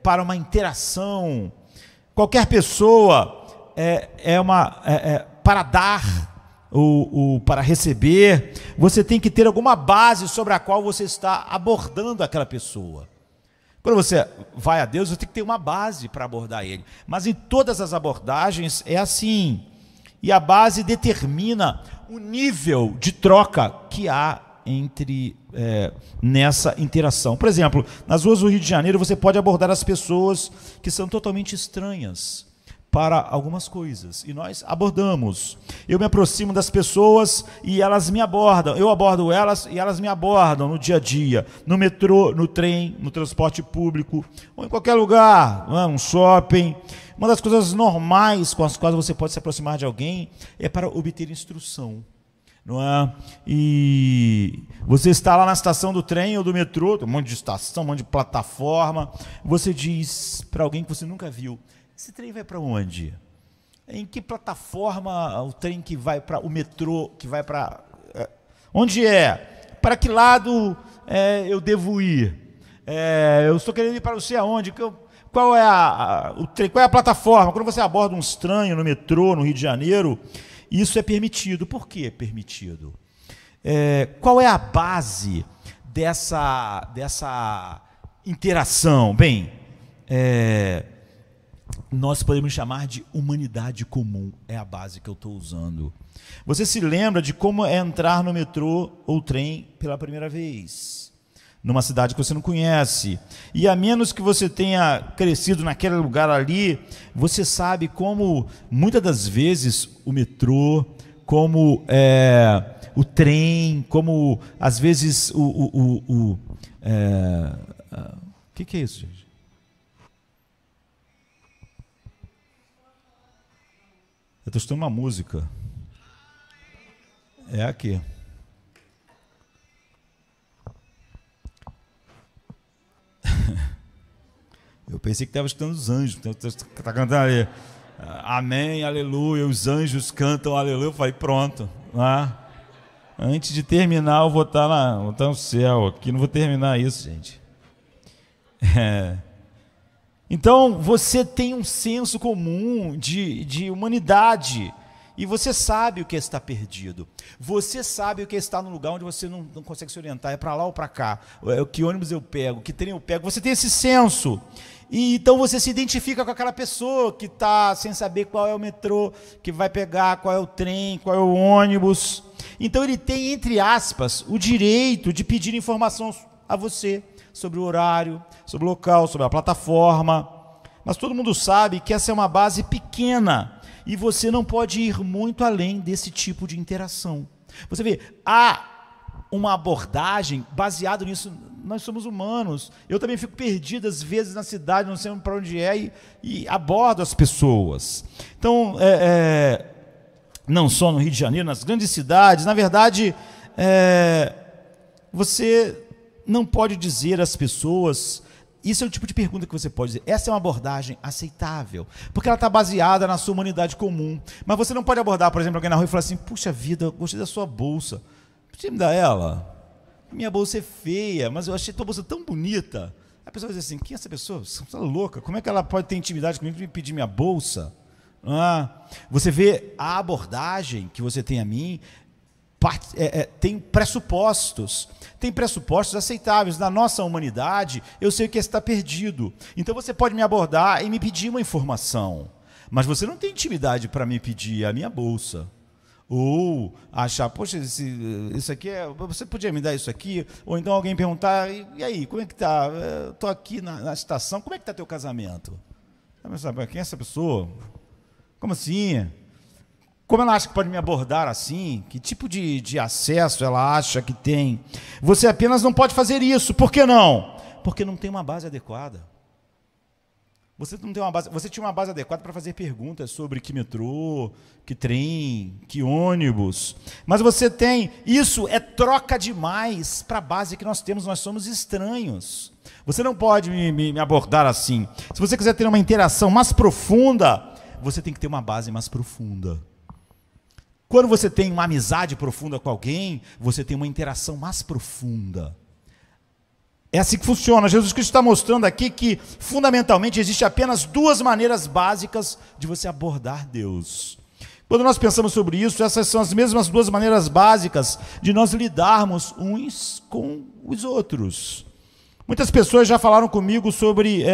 para uma interação, qualquer pessoa para dar ou para receber, você tem que ter alguma base sobre a qual você está abordando aquela pessoa. Quando você vai a Deus, você tem que ter uma base para abordar Ele. Mas em todas as abordagens é assim. E a base determina o nível de troca que há nessa interação. Por exemplo, nas ruas do Rio de Janeiro, você pode abordar as pessoas que são totalmente estranhas para algumas coisas, e nós abordamos. Eu me aproximo das pessoas e elas me abordam, eu abordo elas e elas me abordam no dia a dia, no metrô, no trem, no transporte público, ou em qualquer lugar, um shopping. Uma das coisas normais com as quais você pode se aproximar de alguém é para obter instrução, não é? E você está lá na estação do trem ou do metrô, tem um monte de estação, um monte de plataforma, você diz para alguém que você nunca viu: esse trem vai para onde? Em que plataforma o trem que vai para o metrô, que vai para... onde é? Para que lado eu devo ir? Eu estou querendo ir para não sei aonde. Qual é o trem? Qual é a plataforma? Quando você aborda um estranho no metrô, no Rio de Janeiro, isso é permitido. Por que é permitido? Qual é a base dessa interação? Bem, nós podemos chamar de humanidade comum, é a base que eu estou usando. Você se lembra de como é entrar no metrô ou trem pela primeira vez, numa cidade que você não conhece, e a menos que você tenha crescido naquele lugar ali, você sabe como, muitas das vezes, o metrô, como o trem, como, às vezes, o que é isso, gente? Eu estou estudando uma música. É aqui. Eu pensei que estava escutando os anjos. Está cantando ali. Amém, aleluia. Os anjos cantam aleluia. Eu falei, pronto. Antes de terminar, eu vou estar no céu. Aqui não vou terminar isso, gente. Então, você tem um senso comum de humanidade, e você sabe o que está perdido. Você sabe o que está no lugar onde você não consegue se orientar, é para lá ou para cá, que ônibus eu pego, que trem eu pego. Você tem esse senso, e então você se identifica com aquela pessoa que está sem saber qual é o metrô que vai pegar, qual é o trem, qual é o ônibus. Então ele tem, entre aspas, o direito de pedir informação a você sobre o horário, sobre o local, sobre a plataforma. Mas todo mundo sabe que essa é uma base pequena e você não pode ir muito além desse tipo de interação. Você vê, há uma abordagem baseada nisso. Nós somos humanos. Eu também fico perdido às vezes na cidade, não sei para onde e abordo as pessoas. Então, não só no Rio de Janeiro, nas grandes cidades, na verdade, você não pode dizer às pessoas... Isso é o tipo de pergunta que você pode dizer. Essa é uma abordagem aceitável, porque ela está baseada na sua humanidade comum. Mas você não pode abordar, por exemplo, alguém na rua e falar assim: puxa vida, eu gostei da sua bolsa. podia me dar ela? Minha bolsa é feia, mas eu achei tua bolsa tão bonita. A pessoa diz assim, quem é essa pessoa? Você está louca? Como é que ela pode ter intimidade comigo e me pedir minha bolsa? Você vê a abordagem que você tem a mim, tem pressupostos aceitáveis. Na nossa humanidade, eu sei que está perdido. Então você pode me abordar e me pedir uma informação, mas você não tem intimidade para me pedir a minha bolsa. Ou achar, poxa, isso aqui você podia me dar isso aqui? Ou então alguém perguntar, e aí, como é que está? Estou aqui na estação, como é que está teu casamento? Quem é essa pessoa? Como assim? Como ela acha que pode me abordar assim? Que tipo de acesso ela acha que tem? Você apenas não pode fazer isso. Por que não? Porque não tem uma base adequada. Você não tem uma base. Você tinha uma base adequada para fazer perguntas sobre que metrô, que trem, que ônibus. Mas você tem. Isso é troca demais para a base que nós temos. Nós somos estranhos. Você não pode me abordar assim. Se você quiser ter uma interação mais profunda, você tem que ter uma base mais profunda. Quando você tem uma amizade profunda com alguém, você tem uma interação mais profunda. É assim que funciona. Jesus Cristo está mostrando aqui que, fundamentalmente, existe apenas duas maneiras básicas de você abordar Deus. Quando nós pensamos sobre isso, essas são as mesmas duas maneiras básicas de nós lidarmos uns com os outros. Muitas pessoas já falaram comigo sobre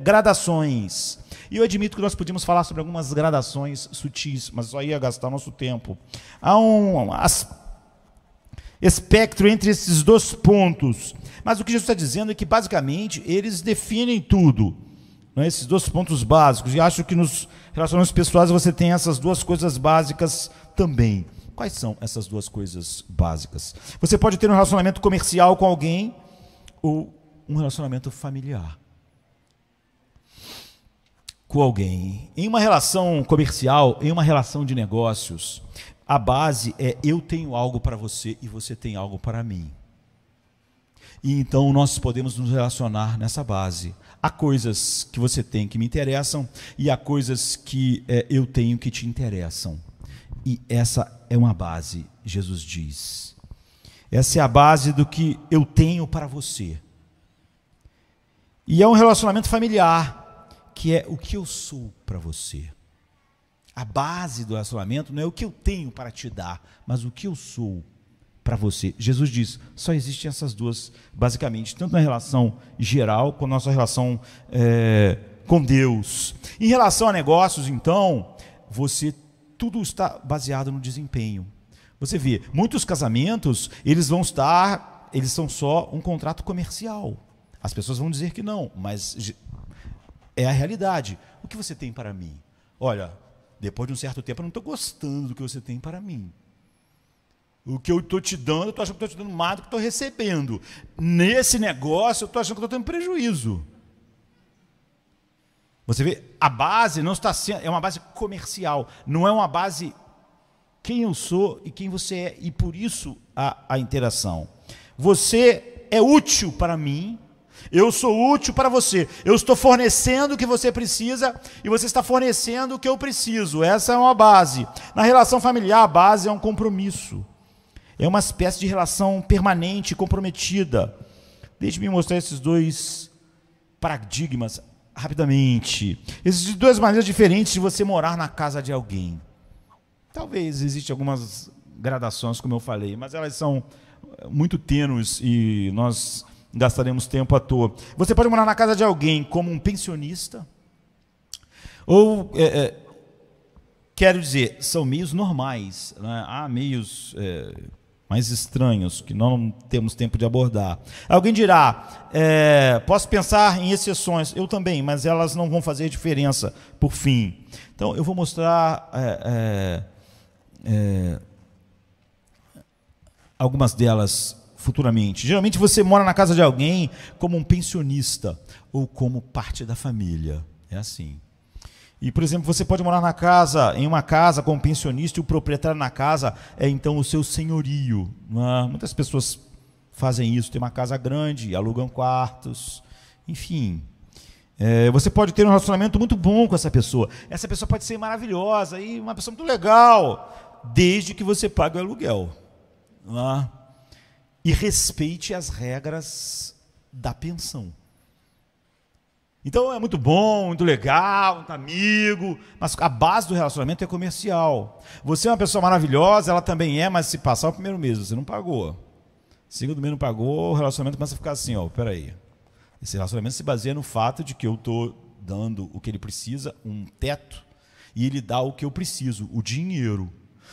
gradações. E eu admito que nós podíamos falar sobre algumas gradações sutis, mas só ia gastar nosso tempo. Há um espectro entre esses dois pontos. Mas o que Jesus está dizendo é que, basicamente, eles definem tudo. Não é? Esses dois pontos básicos. E acho que nos relacionamentos pessoais você tem essas duas coisas básicas também. Quais são essas duas coisas básicas? Você pode ter um relacionamento comercial com alguém ou um relacionamento familiar com alguém. Em uma relação comercial, em uma relação de negócios, a base é eu tenho algo para você e você tem algo para mim. E então nós podemos nos relacionar nessa base. Há coisas que você tem que me interessam e há coisas que eu tenho que te interessam. E essa é uma base, Jesus diz. Essa é a base do que eu tenho para você. E é um relacionamento familiar, que é o que eu sou para você. A base do relacionamento não é o que eu tenho para te dar, mas o que eu sou para você. Jesus diz, só existem essas duas, basicamente, tanto na relação geral, quanto na nossa relação com Deus. Em relação a negócios, então, tudo está baseado no desempenho. Você vê, muitos casamentos, eles são só um contrato comercial. As pessoas vão dizer que não, mas é a realidade. O que você tem para mim? Olha, depois de um certo tempo eu não estou gostando do que você tem para mim. O que eu estou te dando, eu estou achando que estou te dando mais do que estou recebendo. Nesse negócio eu estou achando que estou tendo prejuízo. Você vê, a base não está sendo, é uma base comercial, não é uma base quem eu sou e quem você é, e por isso a interação. Você é útil para mim, eu sou útil para você. Eu estou fornecendo o que você precisa e você está fornecendo o que eu preciso. Essa é uma base. Na relação familiar, a base é um compromisso. É uma espécie de relação permanente, comprometida. Deixe-me mostrar esses dois paradigmas rapidamente. Existem duas maneiras diferentes de você morar na casa de alguém. Talvez existam algumas gradações, como eu falei, mas elas são muito tênues e nós gastaremos tempo à toa. Você pode morar na casa de alguém como um pensionista, ou, quero dizer, são meios normais, né? Há meios mais estranhos, que não temos tempo de abordar. Alguém dirá, posso pensar em exceções, eu também, mas elas não vão fazer diferença por fim. Então, eu vou mostrar algumas delas futuramente. Geralmente você mora na casa de alguém como um pensionista ou como parte da família. É assim. E, por exemplo, você pode morar em uma casa como pensionista e o proprietário na casa é então o seu senhorio. Muitas pessoas fazem isso, tem uma casa grande, alugam quartos, enfim. Você pode ter um relacionamento muito bom com essa pessoa. Essa pessoa pode ser maravilhosa e uma pessoa muito legal, desde que você pague o aluguel. e respeite as regras da pensão. Então é muito bom, muito legal, muito amigo, mas a base do relacionamento é comercial. Você é uma pessoa maravilhosa, ela também é, mas se passar o primeiro mês, você não pagou. Segundo mês não pagou, o relacionamento começa a ficar assim, ó, peraí. Esse relacionamento se baseia no fato de que eu estou dando o que ele precisa, um teto, e ele dá o que eu preciso, o dinheiro.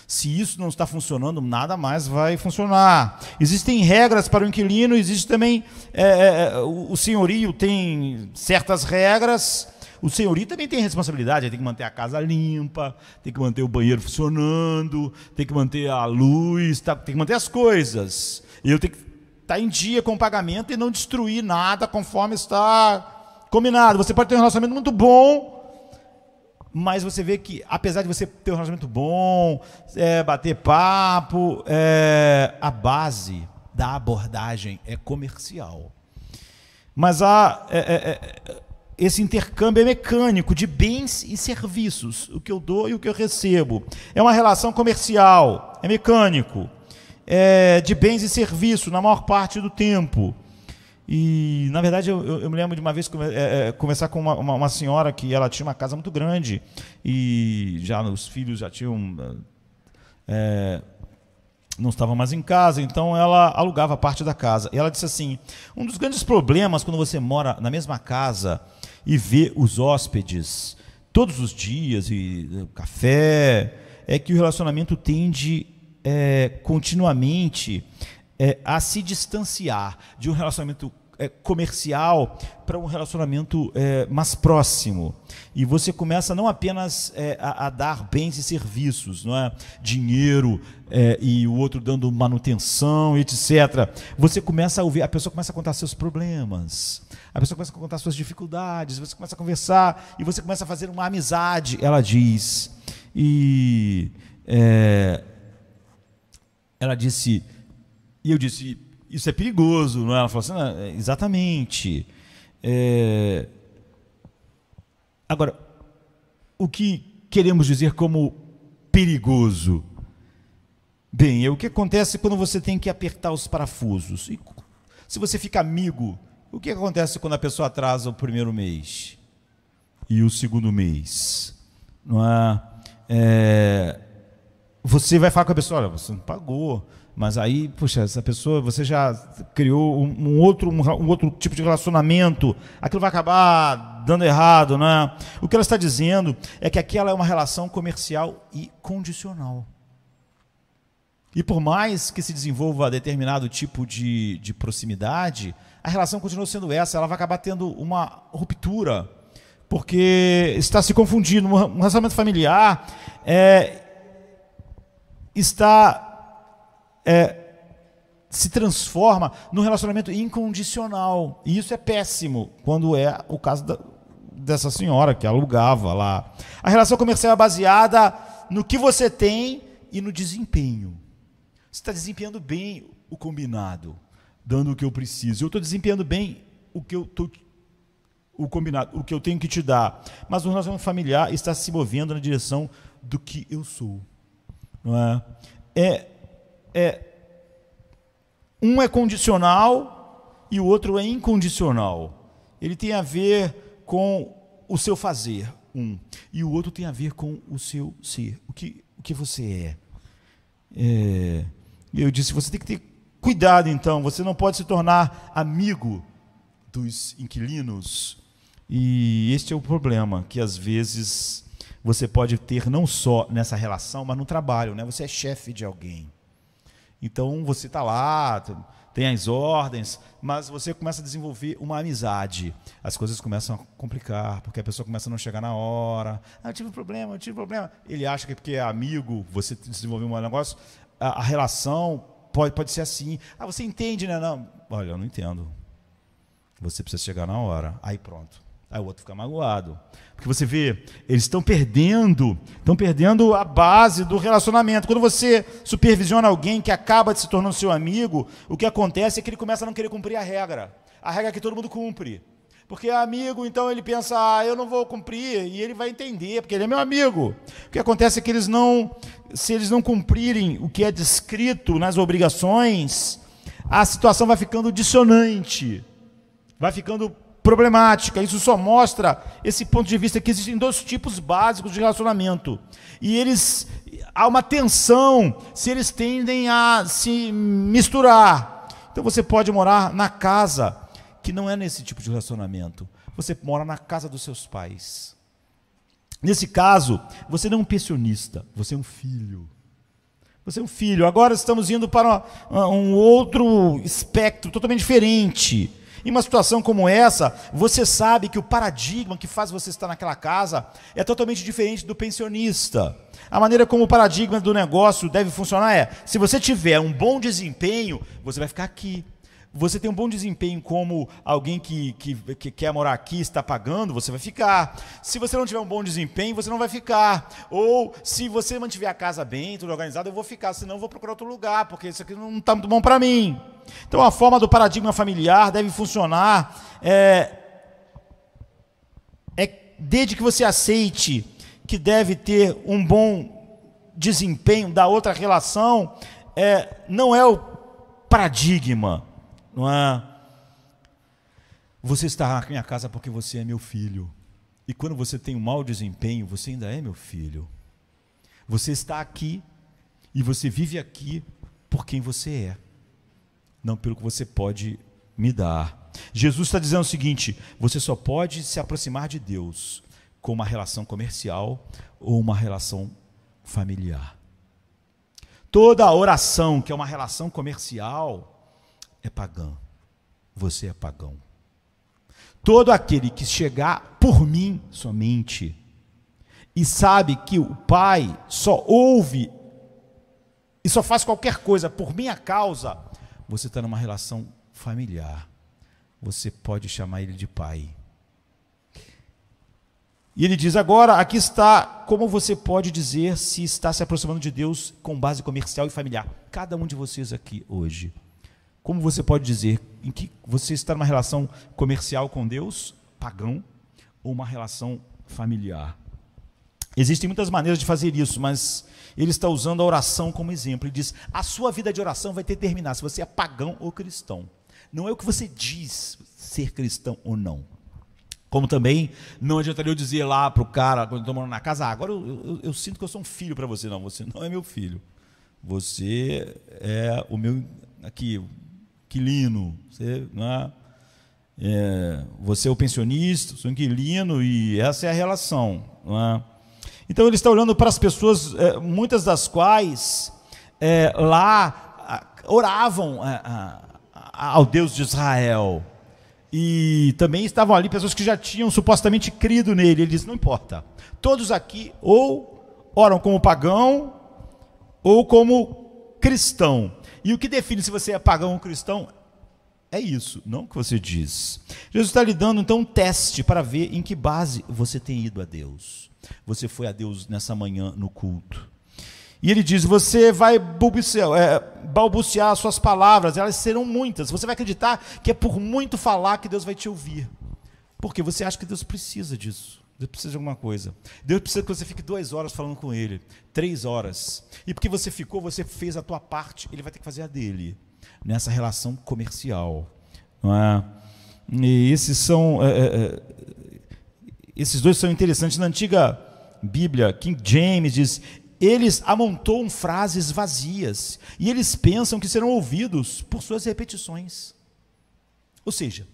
Se isso não está funcionando, nada mais vai funcionar. Existem regras para o inquilino, existe também o senhorio tem certas regras. O senhorio também tem responsabilidade, tem que manter a casa limpa, tem que manter o banheiro funcionando, tem que manter a luz, tem que manter as coisas. E eu tenho que estar em dia com o pagamento e não destruir nada conforme está combinado. Você pode ter um relacionamento muito bom, mas você vê que, apesar de você ter um relacionamento bom, bater papo, a base da abordagem é comercial. Mas esse intercâmbio é mecânico de bens e serviços, o que eu dou e o que eu recebo. É uma relação comercial, é mecânico, de bens e serviços na maior parte do tempo. E, na verdade, eu me lembro de uma vez conversar com uma senhora que ela tinha uma casa muito grande e já os filhos já tinham... não estavam mais em casa, então ela alugava parte da casa. E ela disse assim, um dos grandes problemas quando você mora na mesma casa e vê os hóspedes todos os dias, e café, é que o relacionamento tende continuamente a se distanciar de um relacionamento comercial para um relacionamento mais próximo. E você começa não apenas a dar bens e serviços, não é? Dinheiro, e o outro dando manutenção, etc. Você começa a ouvir, a pessoa começa a contar seus problemas, a pessoa começa a contar suas dificuldades, você começa a conversar e você começa a fazer uma amizade, ela diz. E ela disse, e eu disse, isso é perigoso, não é? Ela falou assim, não, exatamente. Agora, o que queremos dizer como perigoso? Bem, o que acontece quando você tem que apertar os parafusos? E se você fica amigo, o que acontece quando a pessoa atrasa o primeiro mês e o segundo mês? Não é? Você vai falar com a pessoa, olha, você não pagou. Mas aí, puxa, essa pessoa, você já criou um outro tipo de relacionamento, aquilo vai acabar dando errado, né? O que ela está dizendo é que aquela é uma relação comercial e condicional. E por mais que se desenvolva determinado tipo de proximidade, a relação continua sendo essa, ela vai acabar tendo uma ruptura, porque está se confundindo. Um relacionamento familiar se transforma num relacionamento incondicional. E isso é péssimo, quando é o caso dessa senhora que alugava lá. A relação comercial é baseada no que você tem e no desempenho. Você está desempenhando bem o combinado, dando o que eu preciso. Eu estou desempenhando bem o combinado, o que eu tenho que te dar. Mas o relacionamento familiar está se movendo na direção do que eu sou. Não é? Um é condicional e o outro é incondicional. Ele tem a ver com o seu fazer, e o outro tem a ver com o seu ser, o que você é. Eu disse, você tem que ter cuidado, então, você não pode se tornar amigo dos inquilinos, e este é o problema, que às vezes você pode ter não só nessa relação, mas no trabalho, né? Você é chefe de alguém. Então você está lá, tem as ordens, mas você começa a desenvolver uma amizade. As coisas começam a complicar, porque a pessoa começa a não chegar na hora. Eu tive um problema. Ele acha que porque é amigo, você desenvolveu um negócio, a relação pode ser assim. Você entende, né? Não, olha, eu não entendo. Você precisa chegar na hora. Aí pronto. Aí o outro fica magoado. Porque você vê, eles estão perdendo a base do relacionamento. Quando você supervisiona alguém que acaba de se tornando seu amigo, o que acontece é que ele começa a não querer cumprir a regra. A regra que todo mundo cumpre. Porque é amigo, então ele pensa, eu não vou cumprir, e ele vai entender, porque ele é meu amigo. O que acontece é que se eles não cumprirem o que é descrito nas obrigações, a situação vai ficando dissonante, vai ficando problemática. Isso só mostra esse ponto de vista que existem dois tipos básicos de relacionamento. E há uma tensão se eles tendem a se misturar. Então você pode morar na casa que não é nesse tipo de relacionamento. Você mora na casa dos seus pais. Nesse caso, você não é um pensionista, você é um filho. Você é um filho. Agora estamos indo para um outro espectro totalmente diferente. Em uma situação como essa, você sabe que o paradigma que faz você estar naquela casa é totalmente diferente do pensionista. A maneira como o paradigma do negócio deve funcionar é: se você tiver um bom desempenho, você vai ficar aqui. Você tem um bom desempenho como alguém que quer morar aqui, está pagando, você vai ficar. Se você não tiver um bom desempenho, você não vai ficar. Ou se você mantiver a casa bem, tudo organizado, eu vou ficar, senão eu vou procurar outro lugar, porque isso aqui não está muito bom para mim. Então a forma do paradigma familiar deve funcionar desde que você aceite que deve ter um bom desempenho da outra relação, não é o paradigma. Não é? Você está na minha casa porque você é meu filho. E quando você tem um mau desempenho, você ainda é meu filho. Você está aqui e você vive aqui por quem você é, não pelo que você pode me dar. Jesus está dizendo o seguinte: você só pode se aproximar de Deus com uma relação comercial ou uma relação familiar. Toda oração que é uma relação comercial é pagã. Você é pagão. Todo aquele que chegar por mim somente e sabe que o Pai só ouve e só faz qualquer coisa por minha causa, você está numa relação familiar. Você pode chamar ele de pai. E ele diz agora, aqui está como você pode dizer se está se aproximando de Deus com base comercial e familiar. Cada um de vocês aqui hoje. Como você pode dizer em que você está numa relação comercial com Deus, pagão, ou uma relação familiar? Existem muitas maneiras de fazer isso, mas ele está usando a oração como exemplo. Ele diz: a sua vida de oração vai determinar se você é pagão ou cristão. Não é o que você diz ser cristão ou não. Como também não adiantaria eu dizer lá para o cara, quando eu estou morando na casa: agora eu sinto que eu sou um filho para você. Não, você não é meu filho. Você é o meu inquilino. Você, não é, você é o pensionista, sou inquilino, e essa é a relação. Não é? Então ele está olhando para as pessoas, muitas das quais lá oravam ao Deus de Israel. E também estavam ali pessoas que já tinham supostamente crido nele. Ele diz: não importa, todos aqui ou oram como pagão ou como cristão. E o que define se você é pagão ou cristão é isso, não o que você diz. Jesus está lhe dando então um teste para ver em que base você tem ido a Deus. Você foi a Deus nessa manhã no culto. E ele diz: você vai balbuciar as suas palavras, elas serão muitas. Você vai acreditar que é por muito falar que Deus vai te ouvir. Porque você acha que Deus precisa disso. Deus precisa de alguma coisa. Deus precisa que você fique 2 horas falando com Ele, 3 horas. E porque você ficou, você fez a tua parte, Ele vai ter que fazer a dele. Nessa relação comercial. Não é? E esses dois são interessantes. Na antiga Bíblia, King James diz: eles amontoam frases vazias e eles pensam que serão ouvidos por suas repetições. Ou seja,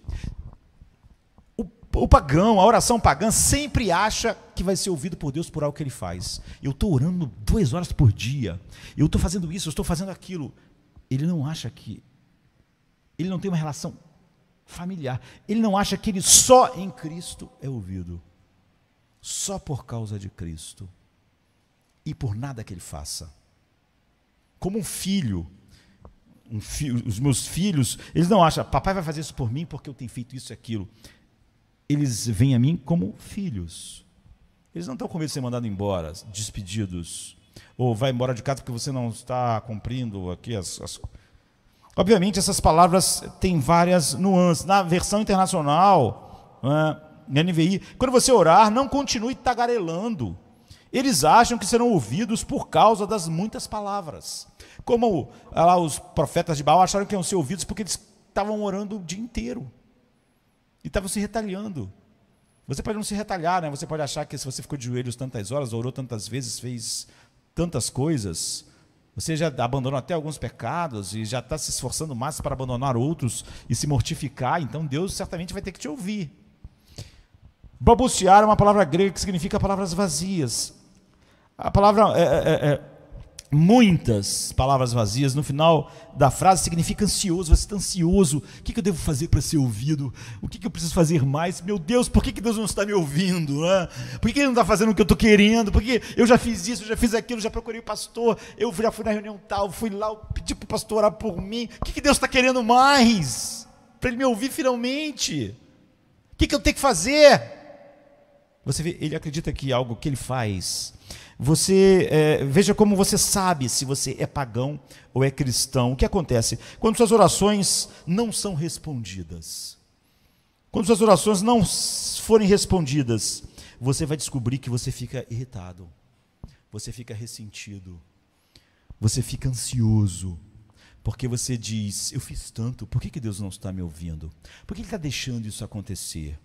o pagão, a oração pagã sempre acha que vai ser ouvido por Deus por algo que ele faz. Eu estou orando 2 horas por dia, eu estou fazendo isso, eu estou fazendo aquilo. Ele não acha que... ele não tem uma relação familiar. Ele não acha que ele só em Cristo é ouvido. Só por causa de Cristo. E por nada que ele faça. Como um filho, os meus filhos, eles não acham: papai vai fazer isso por mim porque eu tenho feito isso e aquilo. Eles vêm a mim como filhos. Eles não estão com medo de ser mandados embora, despedidos. Ou vai embora de casa porque você não está cumprindo aqui as... Obviamente essas palavras têm várias nuances. Na versão internacional, na NVI, quando você orar, não continue tagarelando. Eles acham que serão ouvidos por causa das muitas palavras. Como lá os profetas de Baal acharam que iam ser ouvidos porque eles estavam orando o dia inteiro. E estavam se retalhando. Você pode não se retalhar, né? Você pode achar que se você ficou de joelhos tantas horas, orou tantas vezes, fez tantas coisas, você já abandonou até alguns pecados e já está se esforçando mais para abandonar outros e se mortificar, então Deus certamente vai ter que te ouvir. Balbuciar é uma palavra grega que significa palavras vazias. A palavra muitas palavras vazias no final da frase significa ansioso. Você está ansioso, o que eu devo fazer para ser ouvido? O que eu preciso fazer mais? Meu Deus, por que Deus não está me ouvindo? Por que Ele não está fazendo o que eu estou querendo? Porque eu já fiz isso, já fiz aquilo, já procurei o pastor, eu já fui na reunião tal, fui lá, pedi para o pastor orar por mim. O que Deus está querendo mais? Para Ele me ouvir finalmente? O que eu tenho que fazer? Você vê, ele acredita que algo que ele faz. Veja como você sabe se você é pagão ou é cristão. O que acontece? Quando suas orações não são respondidas, quando suas orações não forem respondidas, você vai descobrir que você fica irritado, você fica ressentido, você fica ansioso, porque você diz, eu fiz tanto, por que Deus não está me ouvindo? Por que Ele está deixando isso acontecer?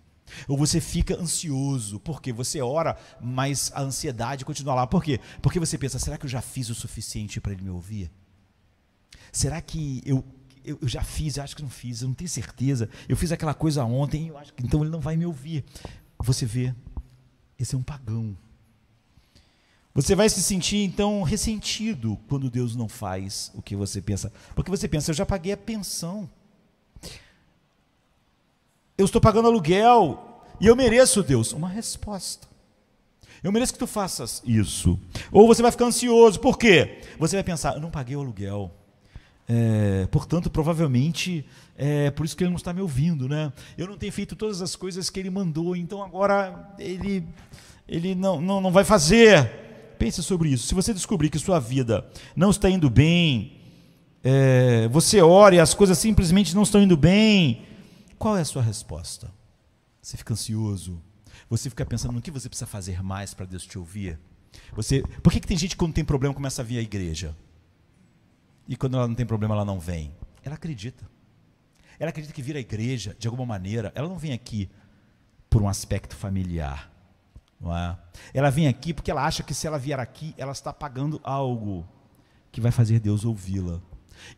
Ou você fica ansioso, porque você ora, mas a ansiedade continua lá. Por quê? Porque você pensa, será que eu já fiz o suficiente para Ele me ouvir? Será que eu já fiz? Eu acho que não fiz, eu não tenho certeza. Eu fiz aquela coisa ontem, eu acho que então Ele não vai me ouvir. Você vê, esse é um pagão. Você vai se sentir então ressentido quando Deus não faz o que você pensa. Porque você pensa, eu já paguei a pensão. Eu estou pagando aluguel e eu mereço, Deus, uma resposta. Eu mereço que tu faças isso. Ou você vai ficar ansioso, por quê? Você vai pensar, eu não paguei o aluguel, portanto, provavelmente, por isso que Ele não está me ouvindo, né? Eu não tenho feito todas as coisas que Ele mandou, então agora Ele não vai fazer. Pense sobre isso. Se você descobrir que sua vida não está indo bem, você ora e as coisas simplesmente não estão indo bem, qual é a sua resposta? Você fica ansioso? Você fica pensando no que você precisa fazer mais para Deus te ouvir? Por que tem gente que quando tem problema começa a vir à igreja? E quando ela não tem problema ela não vem? Ela acredita. Ela acredita que vir à igreja, de alguma maneira, ela não vem aqui por um aspecto familiar. Não é? Ela vem aqui porque ela acha que se ela vier aqui, ela está pagando algo que vai fazer Deus ouvi-la.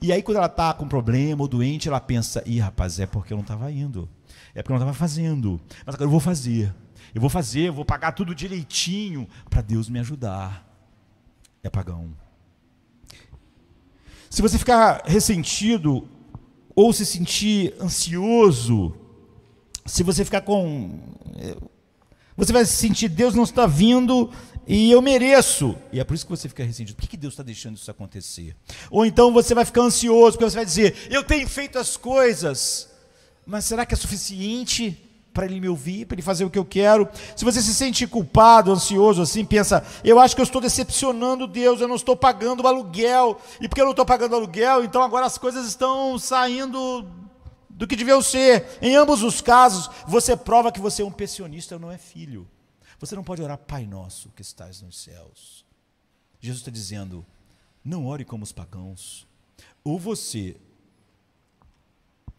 E aí quando ela está com problema ou doente, ela pensa, rapaz, é porque eu não estava indo, é porque eu não estava fazendo, mas agora eu vou fazer, eu vou pagar tudo direitinho para Deus me ajudar. É pagão. Se você ficar ressentido ou se sentir ansioso, se você ficar você vai sentir, Deus não está vindo e eu mereço. E é por isso que você fica ressentido. Por que Deus está deixando isso acontecer? Ou então você vai ficar ansioso, porque você vai dizer, eu tenho feito as coisas, mas será que é suficiente para Ele me ouvir, para Ele fazer o que eu quero? Se você se sente culpado, ansioso, assim, pensa, eu acho que eu estou decepcionando Deus, eu não estou pagando o aluguel, e porque eu não estou pagando o aluguel, então agora as coisas estão saindo do que deviam ser. Em ambos os casos, você prova que você é um pessimista ou não é filho. Você não pode orar, Pai nosso que estás nos céus. Jesus está dizendo, não ore como os pagãos. Ou você,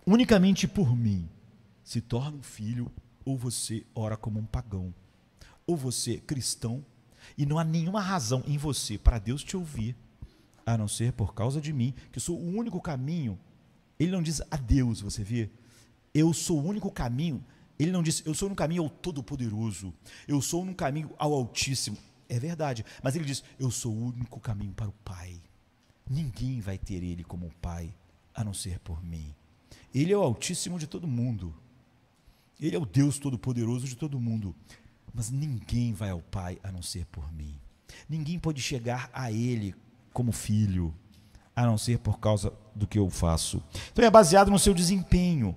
unicamente por mim, se torna um filho, ou você ora como um pagão. Ou você, cristão, e não há nenhuma razão em você para Deus te ouvir, a não ser por causa de mim, que sou o único caminho. Ele não diz a Deus, você vê, eu sou o único caminho. Ele não disse, eu sou no caminho ao Todo-Poderoso, eu sou no caminho ao Altíssimo. É verdade, mas ele diz, eu sou o único caminho para o Pai. Ninguém vai ter Ele como Pai, a não ser por mim. Ele é o Altíssimo de todo mundo. Ele é o Deus Todo-Poderoso de todo mundo. Mas ninguém vai ao Pai, a não ser por mim. Ninguém pode chegar a Ele como filho, a não ser por causa do que eu faço. Então é baseado no seu desempenho.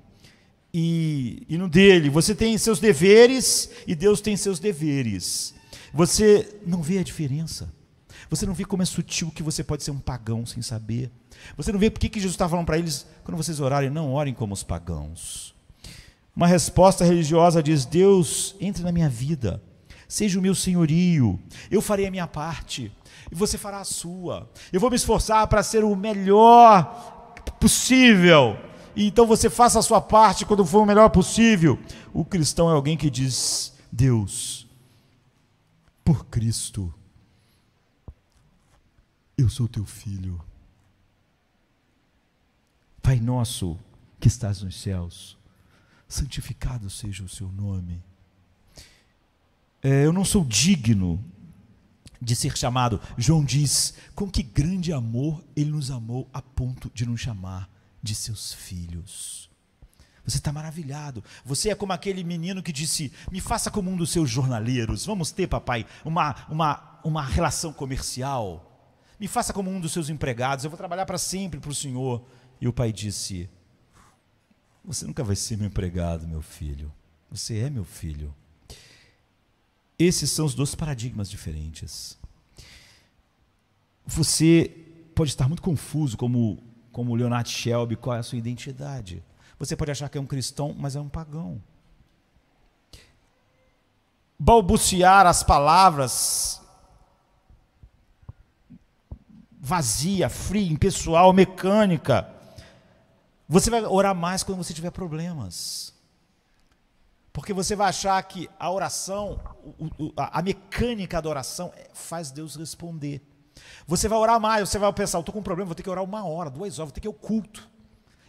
E no dele, você tem seus deveres e Deus tem seus deveres. Você não vê a diferença. Você não vê como é sutil que você pode ser um pagão sem saber. Você não vê por que Jesus está falando para eles, quando vocês orarem, não orem como os pagãos. Uma resposta religiosa diz, Deus, entre na minha vida, seja o meu senhorio, eu farei a minha parte, e você fará a sua. Eu vou me esforçar para ser o melhor possível, e então você faça a sua parte quando for o melhor possível. O cristão é alguém que diz: Deus, por Cristo, eu sou teu filho. Pai nosso que estás nos céus, santificado seja o seu nome. Eu não sou digno de ser chamado. João diz: com que grande amor ele nos amou a ponto de nos chamar de seus filhos. Você está maravilhado. Você é como aquele menino que disse: me faça como um dos seus jornaleiros. Vamos ter, papai, uma relação comercial. Me faça como um dos seus empregados. Eu vou trabalhar para sempre para o Senhor. E o pai disse: você nunca vai ser meu empregado, meu filho. Você é meu filho. Esses são os dois paradigmas diferentes. Você pode estar muito confuso, como Leonard Shelby, qual é a sua identidade. Você pode achar que é um cristão, mas é um pagão. Balbuciar as palavras vazia, fria, impessoal, mecânica. Você vai orar mais quando você tiver problemas. Porque você vai achar que a oração, a mecânica da oração faz Deus responder. Você vai orar mais, você vai pensar: eu estou com um problema, vou ter que orar 1 hora, 2 horas, vou ter que ir ao culto.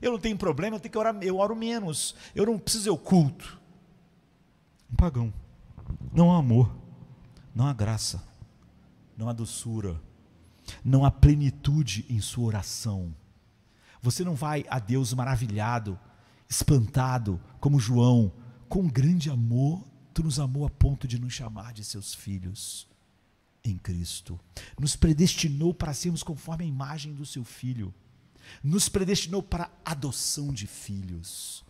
Eu não tenho problema, eu tenho que orar, eu oro menos. Eu não preciso ir ao culto. Um pagão. Não há amor, não há graça, não há doçura, não há plenitude em sua oração. Você não vai a Deus maravilhado, espantado, como João: com grande amor, tu nos amou a ponto de nos chamar de seus filhos em Cristo. Nos predestinou para sermos conforme a imagem do seu Filho. Nos predestinou para a adoção de filhos.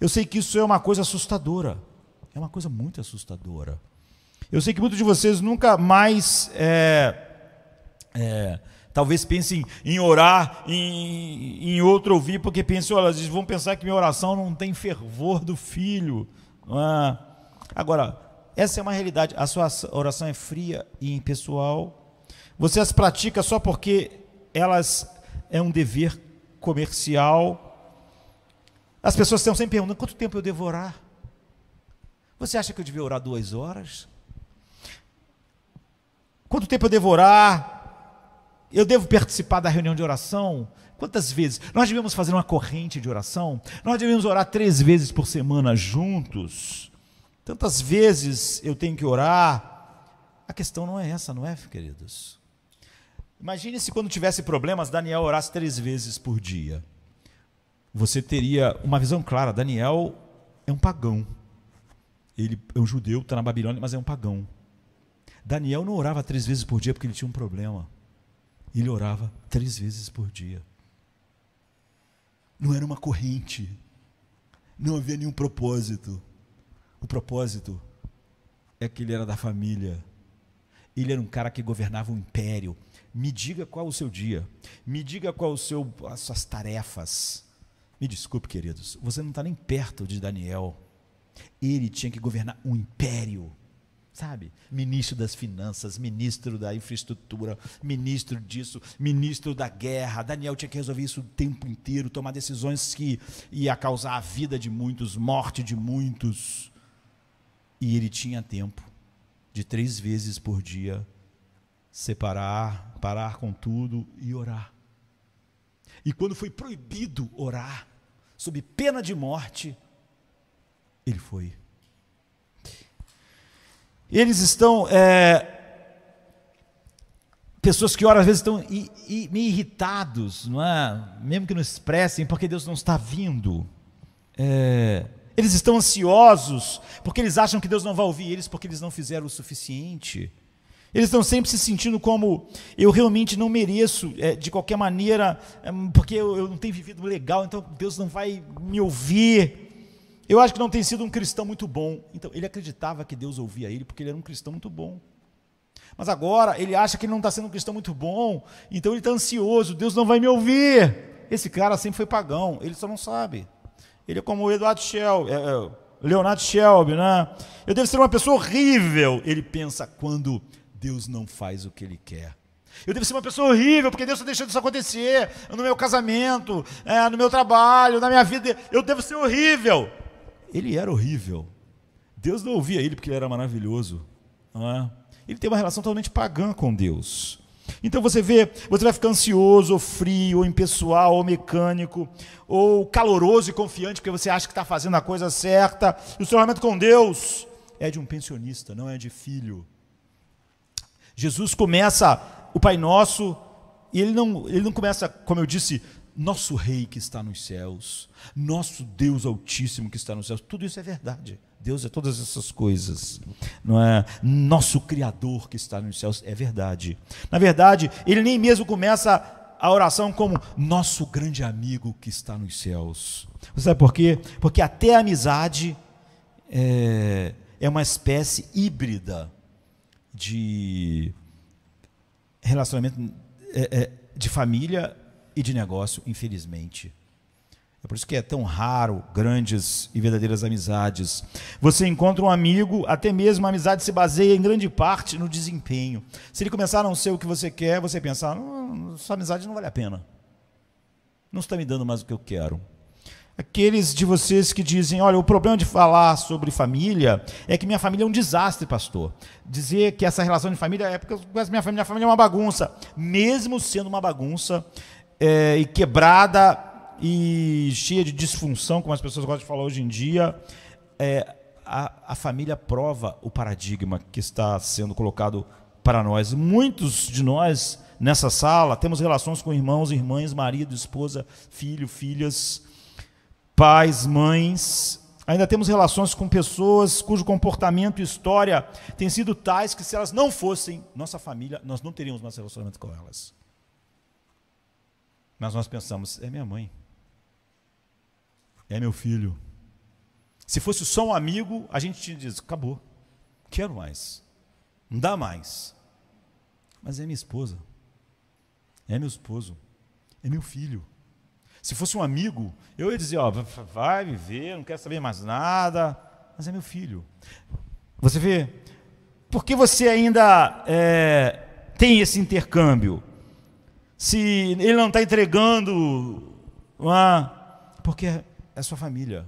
Eu sei que isso é uma coisa assustadora. É uma coisa muito assustadora. Eu sei que muitos de vocês nunca mais talvez pensem em orar, em outro ouvir, porque pensam: olha, eles vão pensar que minha oração não tem fervor do filho. Agora, essa é uma realidade. A sua oração é fria e impessoal. Você as pratica só porque elas é um dever comercial. As pessoas estão sempre perguntando: quanto tempo eu devo orar? Você acha que eu devia orar 2 horas? Quanto tempo eu devo orar? Eu devo participar da reunião de oração? Quantas vezes? Nós devemos fazer uma corrente de oração? Nós devemos orar 3 vezes por semana juntos? Tantas vezes eu tenho que orar? A questão não é essa, não é, queridos? Imagine se, quando tivesse problemas, Daniel orasse 3 vezes por dia. Você teria uma visão clara: Daniel é um pagão. Ele é um judeu, está na Babilônia, mas é um pagão. Daniel não orava 3 vezes por dia porque ele tinha um problema. Ele orava 3 vezes por dia. Não era uma corrente. Não havia nenhum propósito. O propósito é que ele era da família. Ele era um cara que governava um império. Me diga qual é o seu dia. Me diga qual é as suas tarefas. Me desculpe, queridos, você não está nem perto de Daniel. Ele tinha que governar um império. Sabe? Ministro das finanças, ministro da infraestrutura, ministro disso, ministro da guerra. Daniel tinha que resolver isso o tempo inteiro, tomar decisões que ia causar a vida de muitos, morte de muitos. E ele tinha tempo de 3 vezes por dia separar, parar com tudo e orar. E quando foi proibido orar, sob pena de morte, ele foi. Eles estão, pessoas que oram às vezes estão meio irritados, não é? Mesmo que não expressem, porque Deus não está vindo. Eles estão ansiosos, porque eles acham que Deus não vai ouvir eles, porque eles não fizeram o suficiente. Eles estão sempre se sentindo como: eu realmente não mereço, de qualquer maneira, porque eu não tenho vivido legal, então Deus não vai me ouvir. Eu acho que não tem sido um cristão muito bom. Então, ele acreditava que Deus ouvia ele porque ele era um cristão muito bom. Mas agora, ele acha que ele não está sendo um cristão muito bom, então ele está ansioso: Deus não vai me ouvir. Esse cara sempre foi pagão, ele só não sabe. Ele é como o Edward Shell, Leonardo Shelby, né? Eu devo ser uma pessoa horrível. Ele pensa quando Deus não faz o que Ele quer. Eu devo ser uma pessoa horrível, porque Deus está deixando isso acontecer no meu casamento, no meu trabalho, na minha vida. Eu devo ser horrível. Ele era horrível. Deus não ouvia ele porque ele era maravilhoso. Não é? Ele tem uma relação totalmente pagã com Deus. Então você vai ficar ansioso, ou frio, ou impessoal, ou mecânico, ou caloroso e confiante, porque você acha que está fazendo a coisa certa. E o seu relacionamento com Deus é de um pensionista, não é de filho. Jesus começa o Pai Nosso, e ele não começa, como eu disse, nosso Rei que está nos céus, nosso Deus Altíssimo que está nos céus. Tudo isso é verdade. Deus é todas essas coisas, não é? Nosso Criador que está nos céus, é verdade. Na verdade, ele nem mesmo começa a oração como nosso grande amigo que está nos céus. Você sabe por quê? Porque até a amizade é uma espécie híbrida de relacionamento de família e de negócio, infelizmente. É por isso que é tão raro grandes e verdadeiras amizades. Você encontra um amigo, até mesmo a amizade se baseia em grande parte no desempenho. Se ele começar a não ser o que você quer, você pensa, essa amizade não vale a pena. Não está me dando mais o que eu quero. Aqueles de vocês que dizem, olha, o problema de falar sobre família é que minha família é um desastre, pastor. Dizer que essa relação de família é porque eu conheço minha família é uma bagunça. Mesmo sendo uma bagunça e quebrada, e cheia de disfunção, como as pessoas gostam de falar hoje em dia, a família prova o paradigma que está sendo colocado para nós. Muitos de nós, nessa sala, temos relações com irmãos, irmãs, marido, esposa, filho, filhas, pais, mães. Ainda temos relações com pessoas cujo comportamento e história têm sido tais que, se elas não fossem nossa família, nós não teríamos mais relacionamento com elas. Mas nós pensamos, é minha mãe, é meu filho. Se fosse só um amigo, a gente tinha diz, acabou, quero mais, não dá mais. Mas é minha esposa, é meu esposo, é meu filho. Se fosse um amigo, eu ia dizer, vai viver, não quero saber mais nada, mas é meu filho. Você vê, por que você ainda tem esse intercâmbio? Se ele não está entregando, porque é sua família.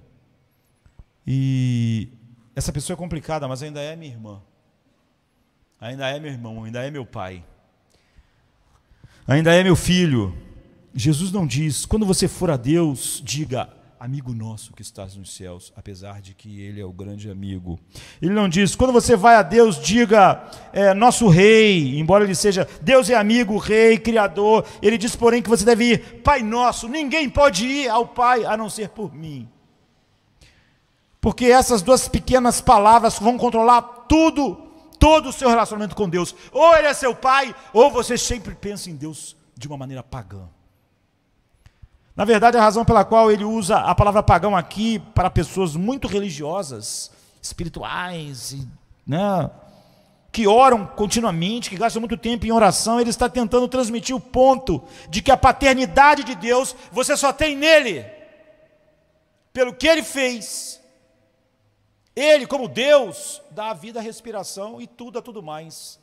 E essa pessoa é complicada, mas ainda é minha irmã. Ainda é meu irmão, ainda é meu pai. Ainda é meu filho. Jesus não diz, quando você for a Deus, diga, amigo nosso que estás nos céus, apesar de que Ele é o grande amigo. Ele não diz, quando você vai a Deus, diga, nosso Rei, embora Ele seja, Deus é amigo, Rei, Criador. Ele diz, porém, que você deve ir, Pai nosso, ninguém pode ir ao Pai, a não ser por mim. Porque essas duas pequenas palavras vão controlar todo o seu relacionamento com Deus. Ou Ele é seu Pai, ou você sempre pensa em Deus de uma maneira pagã. Na verdade, a razão pela qual ele usa a palavra pagão aqui para pessoas muito religiosas, espirituais, que oram continuamente, que gastam muito tempo em oração, ele está tentando transmitir o ponto de que a paternidade de Deus você só tem nele, pelo que ele fez. Ele, como Deus, dá a vida, a respiração e tudo mais.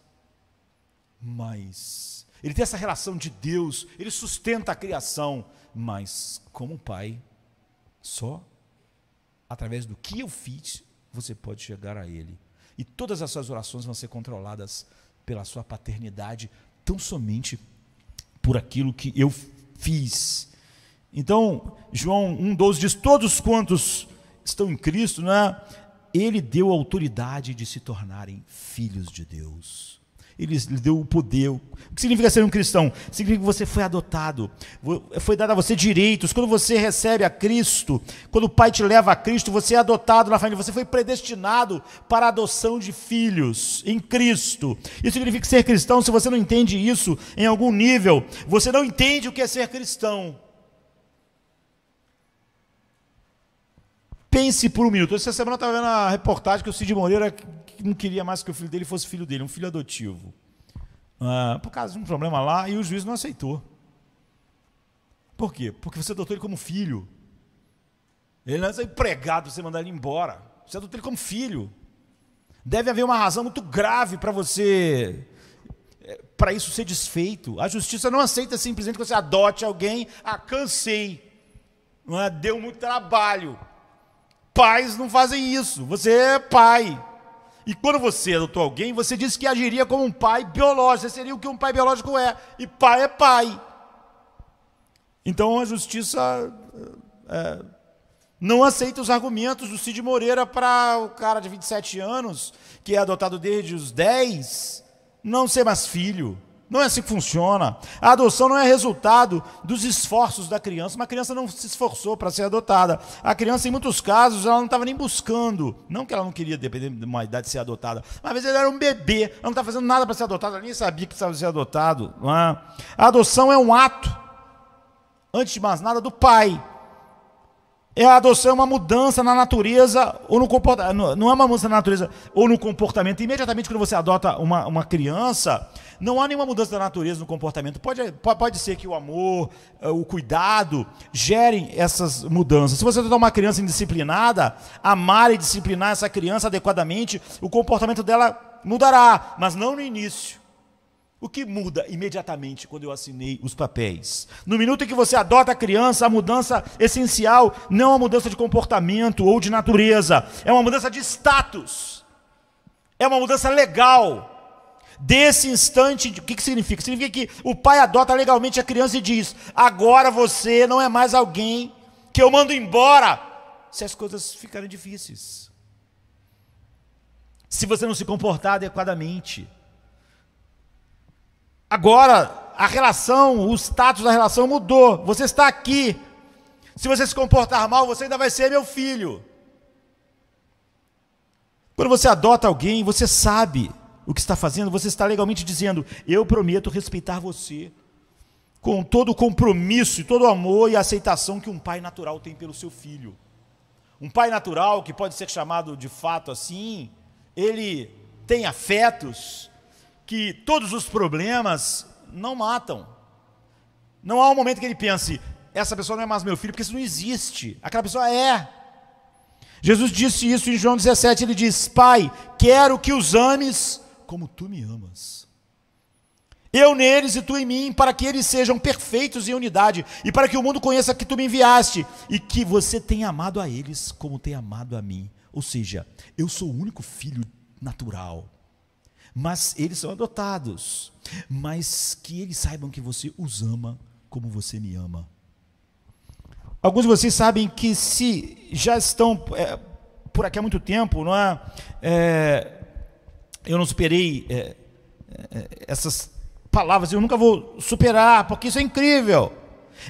Mas ele tem essa relação de Deus, ele sustenta a criação, mas como um pai, só através do que eu fiz, você pode chegar a Ele. E todas as suas orações vão ser controladas pela sua paternidade, tão somente por aquilo que eu fiz. Então, João 1,12 diz, todos quantos estão em Cristo, Ele deu autoridade de se tornarem filhos de Deus. Ele lhe deu o poder. O que significa ser um cristão? Significa que você foi adotado, foi dado a você direitos. Quando você recebe a Cristo, quando o Pai te leva a Cristo, você é adotado na família, você foi predestinado para a adoção de filhos em Cristo. Isso significa ser cristão. Se você não entende isso em algum nível, você não entende o que é ser cristão. Pense por um minuto. Essa semana eu estava vendo a reportagem que o Cid Moreira não queria mais que o filho dele fosse filho dele, um filho adotivo. Por causa de um problema lá, e o juiz não aceitou. Por quê? Porque você adotou ele como filho. Ele não é empregado, você mandar ele embora. Você adota ele como filho. Deve haver uma razão muito grave para você, para isso ser desfeito. A justiça não aceita simplesmente que você adote alguém. Cansei. Não é? Deu muito trabalho. Pais não fazem isso. Você é pai. E quando você adotou alguém, você disse que agiria como um pai biológico. Você seria o que um pai biológico é. E pai é pai. Então a justiça não aceita os argumentos do Cid Moreira para o cara de 27 anos, que é adotado desde os 10, não ser mais filho. Não é assim que funciona. A adoção não é resultado dos esforços da criança. Uma criança não se esforçou para ser adotada. A criança, em muitos casos, ela não estava nem buscando. Não que ela não queria, dependendo de uma idade, ser adotada. Mas às vezes ela era um bebê, ela não estava fazendo nada para ser adotada, ela nem sabia que precisava ser adotado. Não é? A adoção é um ato, antes de mais nada, do pai. A adoção é uma mudança na natureza ou no comportamento. Não é uma mudança na natureza ou no comportamento. Imediatamente quando você adota uma criança, não há nenhuma mudança da natureza no comportamento. Pode ser que o amor, o cuidado gerem essas mudanças. Se você adotar uma criança indisciplinada, amar e disciplinar essa criança adequadamente, o comportamento dela mudará, mas não no início. O que muda imediatamente quando eu assinei os papéis? No minuto em que você adota a criança, a mudança essencial não é uma mudança de comportamento ou de natureza, é uma mudança de status, é uma mudança legal. Desse instante, o que significa? Significa que o pai adota legalmente a criança e diz: agora você não é mais alguém que eu mando embora se as coisas ficarem difíceis, se você não se comportar adequadamente. Agora, a relação, o status da relação mudou. Você está aqui. Se você se comportar mal, você ainda vai ser meu filho. Quando você adota alguém, você sabe o que está fazendo. Você está legalmente dizendo: eu prometo respeitar você com todo o compromisso, todo o amor e a aceitação que um pai natural tem pelo seu filho. Um pai natural, que pode ser chamado de fato assim, ele tem afetos que todos os problemas não matam. Não há um momento que ele pense: essa pessoa não é mais meu filho, porque isso não existe. Aquela pessoa é. Jesus disse isso em João 17, ele diz: Pai, quero que os ames como tu me amas. Eu neles e tu em mim, para que eles sejam perfeitos em unidade, e para que o mundo conheça que tu me enviaste, e que você tenha amado a eles como tem amado a mim. Ou seja, eu sou o único filho natural, mas eles são adotados, mas que eles saibam que você os ama como você me ama. Alguns de vocês sabem que se já estão por aqui há muito tempo, não é? Eu não superei essas palavras, eu nunca vou superar, porque isso é incrível.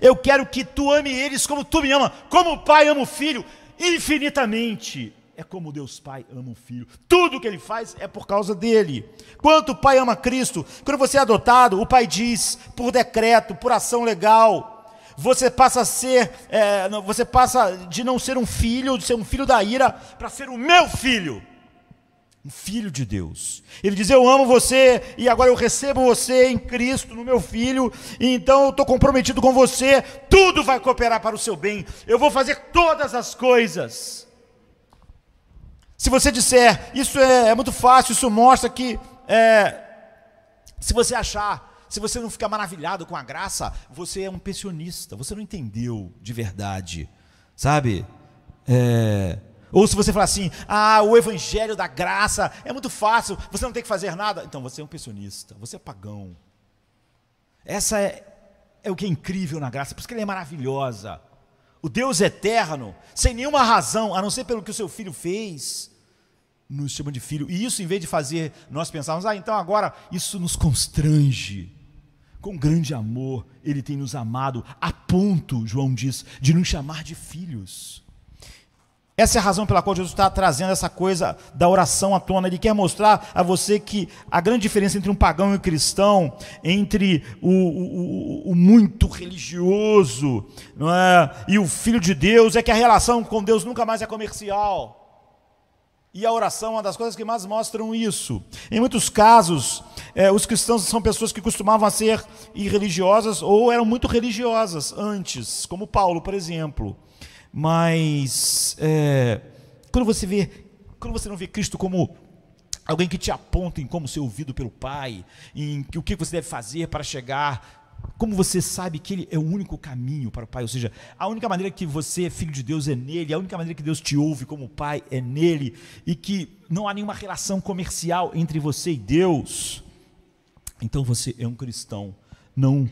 Eu quero que tu ame eles como tu me ama, como o pai ama o filho, infinitamente. É como Deus Pai ama o Filho. Tudo que Ele faz é por causa dele. Quanto o Pai ama Cristo, quando você é adotado, o Pai diz, por decreto, por ação legal, você passa a ser, você passa de não ser um filho, de ser um filho da ira, para ser o meu filho. Um filho de Deus. Ele diz: eu amo você, e agora eu recebo você em Cristo, no meu Filho, e então eu estou comprometido com você, tudo vai cooperar para o seu bem, eu vou fazer todas as coisas. Se você disser, isso é muito fácil, isso mostra que, se você não ficar maravilhado com a graça, você é um pensionista, você não entendeu de verdade, sabe? Ou se você falar assim: o evangelho da graça é muito fácil, você não tem que fazer nada, então você é um pensionista, você é pagão. Essa é o que é incrível na graça, por isso que ela é maravilhosa. O Deus eterno, sem nenhuma razão, a não ser pelo que o seu filho fez, nos chama de filho. E isso, em vez de fazer nós pensarmos: então agora isso nos constrange. Com grande amor, Ele tem nos amado, a ponto, João diz, de nos chamar de filhos. Essa é a razão pela qual Jesus está trazendo essa coisa da oração à tona. Ele quer mostrar a você que a grande diferença entre um pagão e um cristão, entre o muito religioso, não é, e o filho de Deus, é que a relação com Deus nunca mais é comercial. E a oração é uma das coisas que mais mostram isso. Em muitos casos, os cristãos são pessoas que costumavam ser irreligiosas ou eram muito religiosas antes, como Paulo, por exemplo. Mas, quando você vê quando você não vê Cristo como alguém que te aponta em como ser ouvido pelo Pai, em o que você deve fazer para chegar, como você sabe que Ele é o único caminho para o Pai, ou seja, a única maneira que você é filho de Deus é nele, a única maneira que Deus te ouve como Pai é nele, e que não há nenhuma relação comercial entre você e Deus, então você é um cristão, não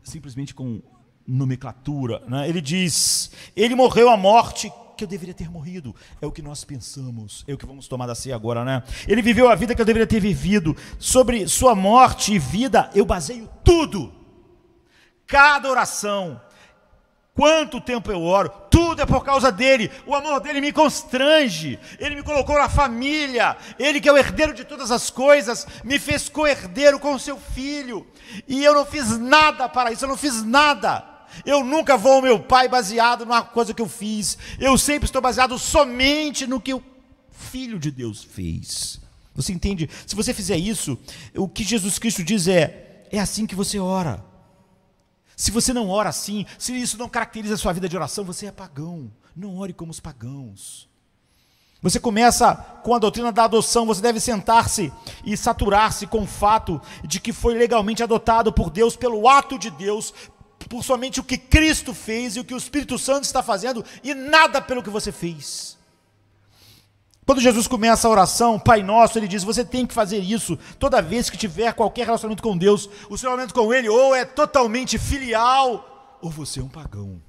simplesmente com nomenclatura, né? Ele diz, ele morreu a morte que eu deveria ter morrido, é o que nós pensamos, é o que vamos tomar da ceia agora, né? Ele viveu a vida que eu deveria ter vivido, sobre sua morte e vida eu baseio tudo, cada oração, quanto tempo eu oro, tudo é por causa dele, o amor dele me constrange, ele me colocou na família, ele que é o herdeiro de todas as coisas, me fez co-herdeiro com o seu filho, e eu não fiz nada para isso, eu não fiz nada, eu nunca vou ao meu Pai baseado numa coisa que eu fiz, eu sempre estou baseado somente no que o Filho de Deus fez. Você entende? Se você fizer isso, o que Jesus Cristo diz é assim que você ora. Se você não ora assim, se isso não caracteriza a sua vida de oração, você é pagão. Não ore como os pagãos. Você começa com a doutrina da adoção, você deve sentar-se e saturar-se com o fato de que foi legalmente adotado por Deus, pelo ato de Deus, por somente o que Cristo fez e o que o Espírito Santo está fazendo, e nada pelo que você fez. Quando Jesus começa a oração, Pai Nosso, ele diz, você tem que fazer isso toda vez que tiver qualquer relacionamento com Deus. O seu relacionamento com ele ou é totalmente filial, ou você é um pagão.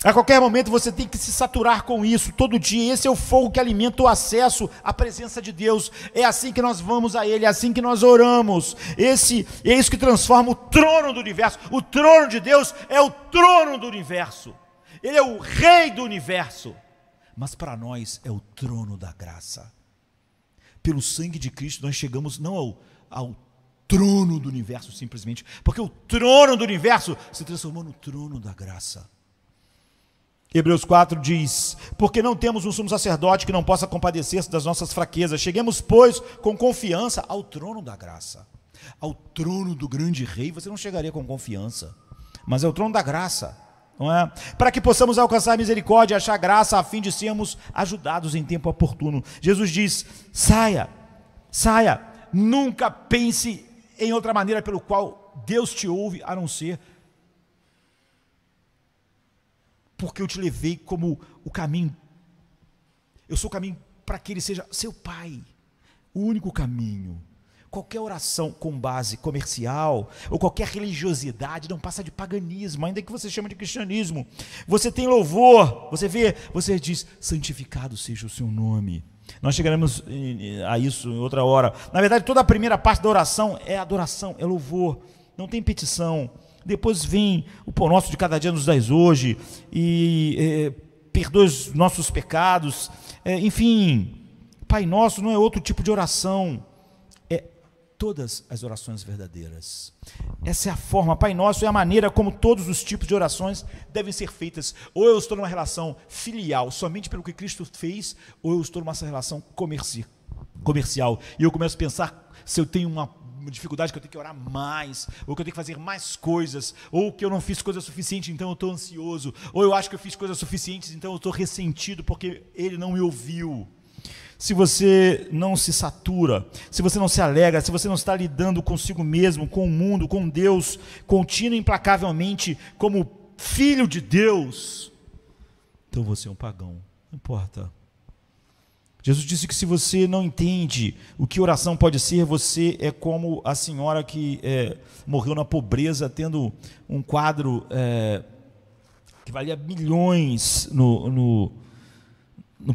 A qualquer momento você tem que se saturar com isso, todo dia. Esse é o fogo que alimenta o acesso à presença de Deus. É assim que nós vamos a Ele, é assim que nós oramos. É isso que transforma o trono do universo. O trono de Deus é o trono do universo. Ele é o rei do universo. Mas para nós é o trono da graça. Pelo sangue de Cristo nós chegamos não ao trono do universo simplesmente, porque o trono do universo se transformou no trono da graça. Hebreus 4 diz, porque não temos um sumo sacerdote que não possa compadecer-se das nossas fraquezas, cheguemos, pois, com confiança ao trono da graça. Ao trono do grande rei você não chegaria com confiança, mas é o trono da graça. Não é? Para que possamos alcançar misericórdia e achar graça a fim de sermos ajudados em tempo oportuno. Jesus diz, saia, nunca pense em outra maneira pelo qual Deus te ouve, a não ser porque eu te levei como o caminho, eu sou o caminho para que ele seja seu Pai, o único caminho. Qualquer oração com base comercial ou qualquer religiosidade não passa de paganismo, ainda que você chame de cristianismo. Você tem louvor, você diz, santificado seja o seu nome. Nós chegaremos a isso em outra hora. Na verdade, toda a primeira parte da oração é adoração, é louvor, não tem petição. Depois vem o pão nosso de cada dia nos dás hoje, e perdoa os nossos pecados, enfim, Pai Nosso não é outro tipo de oração, todas as orações verdadeiras. Essa é a forma, Pai Nosso é a maneira como todos os tipos de orações devem ser feitas. Ou eu estou numa relação filial, somente pelo que Cristo fez, ou eu estou numa relação comercial. E eu começo a pensar se eu tenho uma dificuldade, que eu tenho que orar mais, ou que eu tenho que fazer mais coisas, ou que eu não fiz coisa suficiente, então eu estou ansioso, ou eu acho que eu fiz coisas suficientes, então eu estou ressentido porque Ele não me ouviu. Se você não se satura, se você não se alegra, se você não está lidando consigo mesmo, com o mundo, com Deus, contínua e implacavelmente, como filho de Deus, então você é um pagão, não importa. Jesus disse que se você não entende o que oração pode ser, você é como a senhora que morreu na pobreza, tendo um quadro que valia milhões no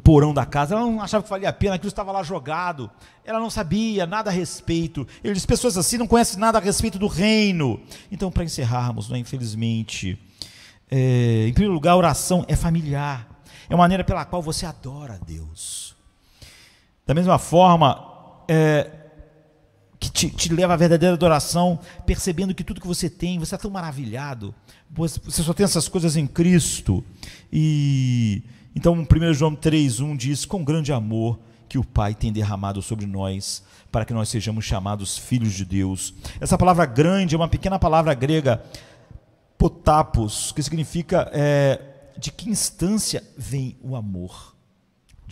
porão da casa. Ela não achava que valia a pena, aquilo estava lá jogado, ela não sabia nada a respeito. Ele diz, pessoas assim não conhecem nada a respeito do reino. Então, para encerrarmos, infelizmente, em primeiro lugar, a oração é familiar, é uma maneira pela qual você adora a Deus. Da mesma forma que te leva à verdadeira adoração, percebendo que tudo que você tem, você está tão maravilhado, você só tem essas coisas em Cristo. E então 1 João 3,1 diz, com grande amor que o Pai tem derramado sobre nós, para que nós sejamos chamados filhos de Deus. Essa palavra grande é uma pequena palavra grega, potapos, que significa de que instância vem o amor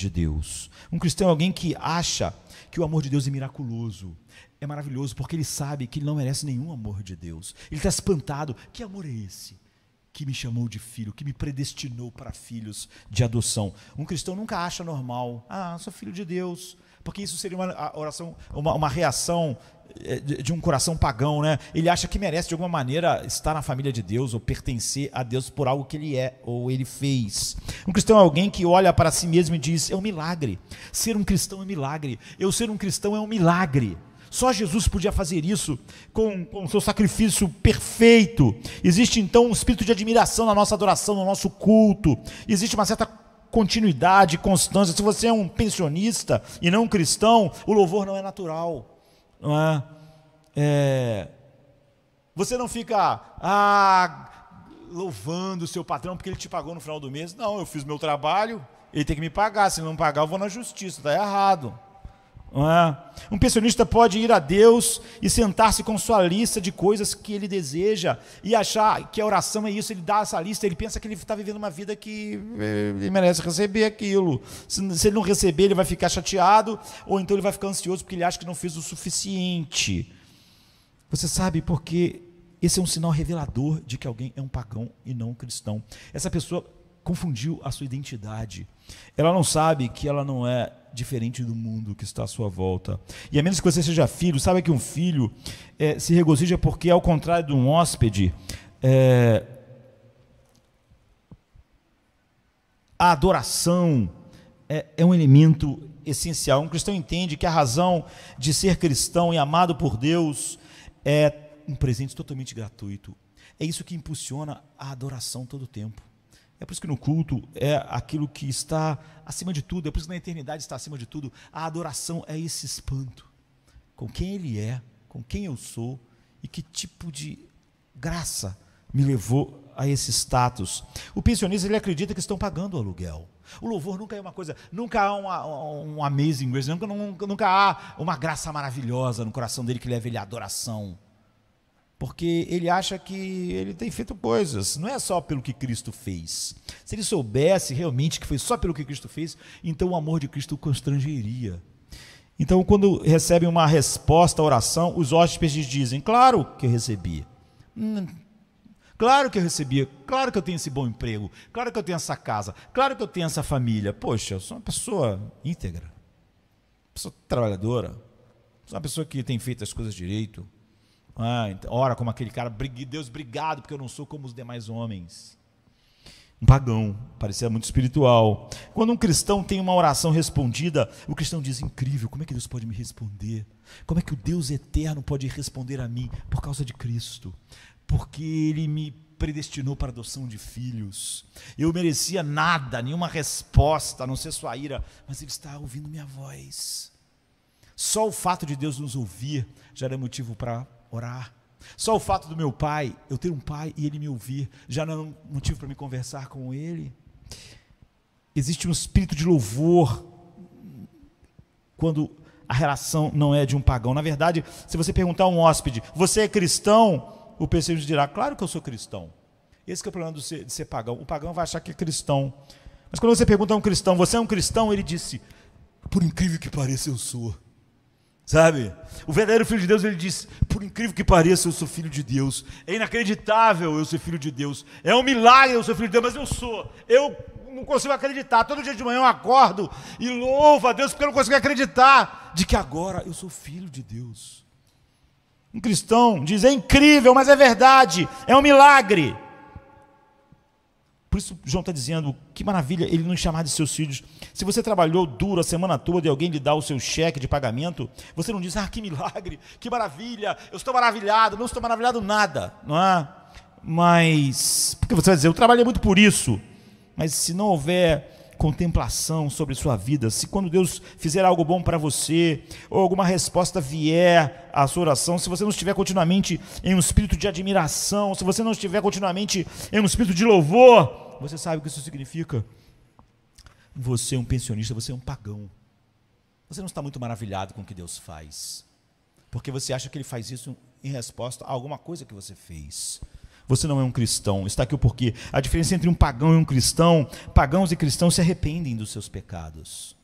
de Deus. Um cristão é alguém que acha que o amor de Deus é miraculoso, é maravilhoso, porque ele sabe que ele não merece nenhum amor de Deus. Ele está espantado. Que amor é esse que me chamou de filho, que me predestinou para filhos de adoção? Um cristão nunca acha normal, sou filho de Deus, porque isso seria uma oração, uma reação de um coração pagão, né? Ele acha que merece de alguma maneira estar na família de Deus ou pertencer a Deus por algo que ele é ou ele fez. Um cristão é alguém que olha para si mesmo e diz: é um milagre. Ser um cristão é um milagre. Eu ser um cristão é um milagre. Só Jesus podia fazer isso com o seu sacrifício perfeito. Existe então um espírito de admiração na nossa adoração, no nosso culto. Existe uma certa continuidade, constância. Se você é um pensionista e não um cristão, o louvor não é natural. Não é? Você não fica louvando o seu patrão porque ele te pagou no final do mês. Não, eu fiz meu trabalho, ele tem que me pagar. Se não pagar, eu vou na justiça. Está errado. Não é? Um pensionista pode ir a Deus e sentar-se com sua lista de coisas que ele deseja e achar que a oração é isso. Ele dá essa lista, ele pensa que ele está vivendo uma vida que ele merece receber aquilo. Se ele não receber, ele vai ficar chateado, ou então ele vai ficar ansioso porque ele acha que não fez o suficiente. Você sabe, porque esse é um sinal revelador de que alguém é um pagão e não um cristão. Essa pessoa confundiu a sua identidade. Ela não sabe que ela não é diferente do mundo que está à sua volta. E a menos que você seja filho, sabe que um filho se regozija porque, ao contrário de um hóspede, a adoração é um elemento essencial. Um cristão entende que a razão de ser cristão e amado por Deus é um presente totalmente gratuito. É isso que impulsiona a adoração todo o tempo. É por isso que no culto é aquilo que está acima de tudo, é por isso que na eternidade está acima de tudo. A adoração é esse espanto com quem Ele é, com quem eu sou e que tipo de graça me levou a esse status. O pensionista, ele acredita que estão pagando o aluguel. O louvor nunca é uma coisa, nunca há um amazing grace, nunca há uma graça maravilhosa no coração dele que leva ele à adoração. Porque ele acha que ele tem feito coisas, não é só pelo que Cristo fez. Se ele soubesse realmente que foi só pelo que Cristo fez, então o amor de Cristo o constrangeria. Então, quando recebem uma resposta à oração, os hóspedes dizem: claro que eu recebi. Claro que eu recebia, claro que eu tenho esse bom emprego, claro que eu tenho essa casa, claro que eu tenho essa família. Poxa, eu sou uma pessoa íntegra, uma pessoa trabalhadora, sou uma pessoa que tem feito as coisas direito. Ora como aquele cara: Deus, obrigado, porque eu não sou como os demais homens. Um pagão, parecia muito espiritual. Quando um cristão tem uma oração respondida, o cristão diz: incrível, como é que Deus pode me responder? Como é que o Deus eterno pode responder a mim? Por causa de Cristo, porque Ele me predestinou para a adoção de filhos. Eu merecia nada, nenhuma resposta, a não ser sua ira, mas Ele está ouvindo minha voz. Só o fato de Deus nos ouvir já era motivo para orar. Só o fato do meu pai, eu ter um pai e ele me ouvir, já não é um motivo para me conversar com ele. Existe um espírito de louvor quando a relação não é de um pagão. Na verdade, se você perguntar a um hóspede: você é cristão? O pensionista dirá: claro que eu sou cristão. Esse que é o problema de ser pagão. O pagão vai achar que é cristão. Mas quando você pergunta a um cristão: você é um cristão? Ele disse: por incrível que pareça, eu sou. Sabe? O verdadeiro filho de Deus, ele diz: por incrível que pareça, eu sou filho de Deus. É inacreditável eu ser filho de Deus. É um milagre eu ser filho de Deus, mas eu sou. Eu não consigo acreditar. Todo dia de manhã eu acordo e louvo a Deus porque eu não consigo acreditar de que agora eu sou filho de Deus. Um cristão diz: é incrível, mas é verdade. É um milagre. Por isso João está dizendo: que maravilha ele nos chamar de seus filhos. Se você trabalhou duro a semana toda e alguém lhe dá o seu cheque de pagamento, você não diz: que milagre, que maravilha, eu estou maravilhado. Não estou maravilhado nada, não é? Mas, porque você vai dizer: eu trabalhei muito por isso. Mas se não houver contemplação sobre sua vida, se quando Deus fizer algo bom para você, ou alguma resposta vier à sua oração, se você não estiver continuamente em um espírito de admiração, se você não estiver continuamente em um espírito de louvor, você sabe o que isso significa? Você é um pensionista, você é um pagão. Você não está muito maravilhado com o que Deus faz, porque você acha que Ele faz isso em resposta a alguma coisa que você fez. você não é um cristão. Está aqui o porquê. A diferença entre um pagão e um cristão: pagãos e cristãos se arrependem dos seus pecados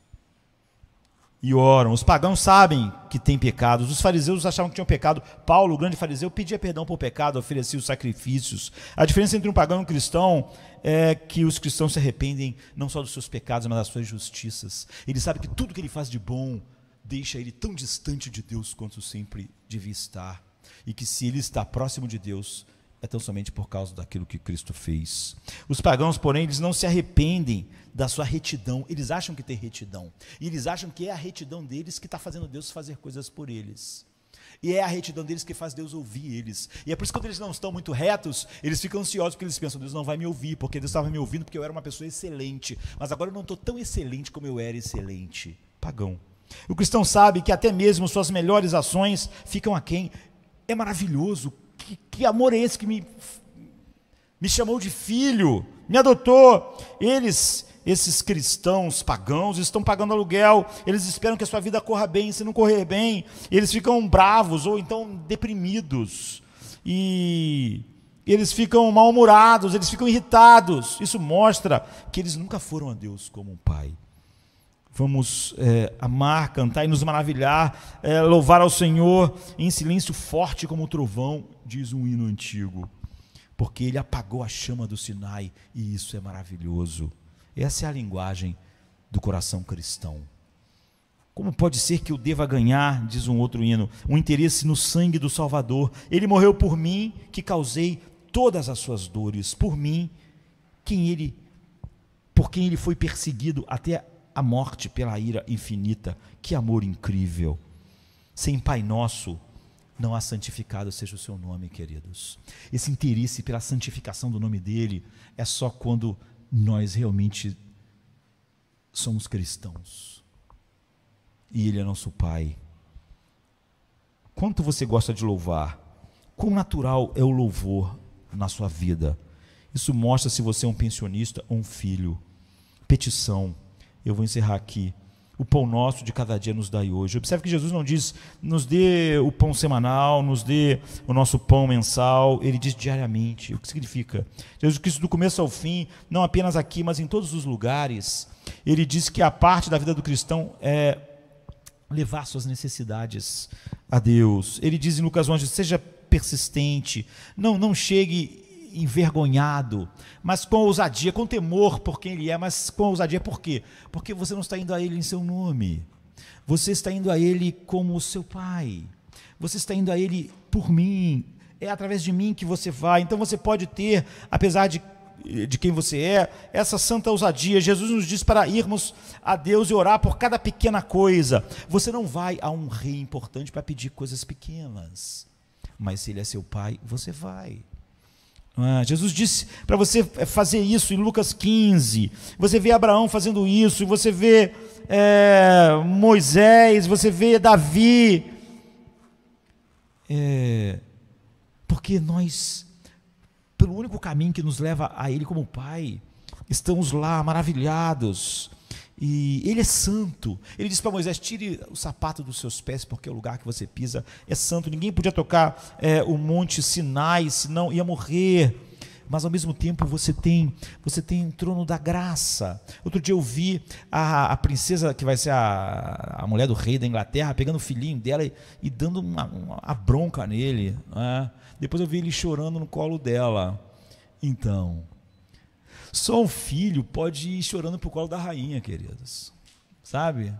e oram. Os pagãos sabem que têm pecados. Os fariseus achavam que tinham pecado. Paulo, o grande fariseu, pedia perdão por pecado, oferecia os sacrifícios. A diferença entre um pagão e um cristão é que os cristãos se arrependem não só dos seus pecados, mas das suas injustiças. Ele sabe que tudo que ele faz de bom deixa ele tão distante de Deus quanto sempre devia estar. E que se ele está próximo de Deus, é tão somente por causa daquilo que Cristo fez. Os pagãos, porém, eles não se arrependem da sua retidão. Eles acham que tem retidão. E eles acham que é a retidão deles que está fazendo Deus fazer coisas por eles. E é a retidão deles que faz Deus ouvir eles. E é por isso que quando eles não estão muito retos, eles ficam ansiosos, porque eles pensam: Deus não vai me ouvir, porque Deus estava me ouvindo porque eu era uma pessoa excelente. Mas agora eu não estou tão excelente como eu era excelente. Pagão. O cristão sabe que até mesmo suas melhores ações ficam aquém. É maravilhoso. Que amor é esse que me chamou de filho, me adotou? Esses cristãos pagãos estão pagando aluguel, eles esperam que a sua vida corra bem. Se não correr bem, eles ficam bravos ou então deprimidos, e eles ficam mal-humorados, eles ficam irritados. Isso mostra que eles nunca foram a Deus como um pai. Vamos amar, cantar e nos maravilhar, louvar ao Senhor em silêncio forte como o trovão, diz um hino antigo, porque Ele apagou a chama do Sinai, e isso é maravilhoso. Essa é a linguagem do coração cristão. Como pode ser que eu deva ganhar, diz um outro hino, um interesse no sangue do Salvador? Ele morreu por mim, que causei todas as suas dores, por mim, por quem ele foi perseguido até a morte pela ira infinita. Que amor incrível! Sem Pai Nosso, não há santificado seja o seu nome, queridos. Esse interesse pela santificação do nome dele é só quando nós realmente somos cristãos e ele é nosso Pai. Quanto você gosta de louvar? Quão natural é o louvor na sua vida? Isso mostra se você é um pensionista ou um filho. Petição. Eu vou encerrar aqui. O pão nosso de cada dia nos dai hoje. Observe que Jesus não diz: nos dê o pão semanal, nos dê o nosso pão mensal. Ele diz diariamente. O que significa? Jesus Cristo, do começo ao fim, não apenas aqui, mas em todos os lugares, ele diz que a parte da vida do cristão é levar suas necessidades a Deus. Ele diz em Lucas 11: seja persistente, não chegue envergonhado, mas com ousadia, com temor por quem ele é, mas com ousadia. Por quê? Porque você não está indo a ele em seu nome, você está indo a ele como o seu Pai, você está indo a ele por mim, é através de mim que você vai. Então você pode ter, apesar de quem você é, essa santa ousadia. Jesus nos diz para irmos a Deus e orar por cada pequena coisa. Você não vai a um rei importante para pedir coisas pequenas, mas se ele é seu Pai, você vai. Jesus disse para você fazer isso em Lucas 15. Você vê Abraão fazendo isso, você vê Moisés, você vê Davi, porque nós, pelo único caminho que nos leva a Ele como Pai, estamos lá maravilhados. E Ele é santo. Ele disse para Moisés: tire o sapato dos seus pés, porque o lugar que você pisa é santo. Ninguém podia tocar o monte Sinai, senão ia morrer. Mas ao mesmo tempo você tem um trono da graça. Outro dia eu vi a princesa, que vai ser a mulher do rei da Inglaterra, pegando o filhinho dela e dando uma bronca nele, né? Depois eu vi ele chorando no colo dela. Então, só um filho pode ir chorando para o colo da rainha, queridos, sabe?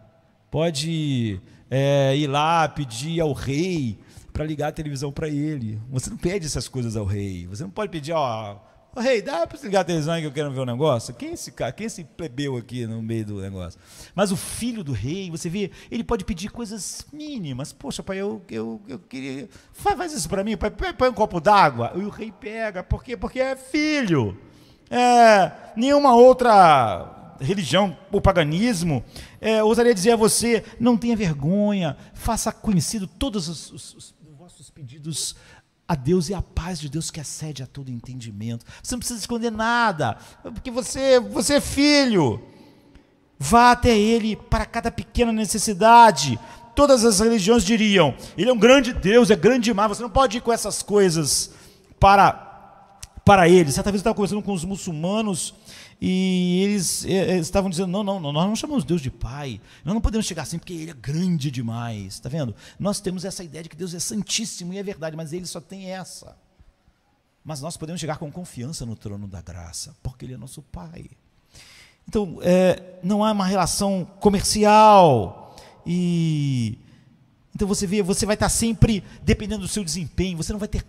Pode ir lá pedir ao rei para ligar a televisão para ele. Você não pede essas coisas ao rei. Você não pode pedir: rei, dá para ligar a televisão aí que eu quero ver um negócio? Quem é esse cara? Quem é esse plebeu aqui no meio do negócio? Mas o filho do rei, você vê, ele pode pedir coisas mínimas. Poxa, pai, eu queria... Faz isso para mim, pai, põe um copo d'água. E o rei pega. Por quê? Porque é filho. Nenhuma outra religião ou paganismo ousaria dizer a você: não tenha vergonha, faça conhecido todos os vossos pedidos a Deus, e a paz de Deus que excede a todo entendimento. Você não precisa esconder nada, porque você é filho. Vá até Ele para cada pequena necessidade. Todas as religiões diriam: Ele é um grande Deus, é grande demais. Você não pode ir com essas coisas para para eles. Certa vez eu estava conversando com os muçulmanos e eles estavam dizendo, não, nós não chamamos Deus de Pai, nós não podemos chegar assim porque Ele é grande demais, está vendo? Nós temos essa ideia de que Deus é santíssimo e é verdade, mas Ele só tem essa. Mas nós podemos chegar com confiança no trono da graça, porque Ele é nosso Pai. Então, não há uma relação comercial e... Então você vai estar sempre dependendo do seu desempenho, você não vai ter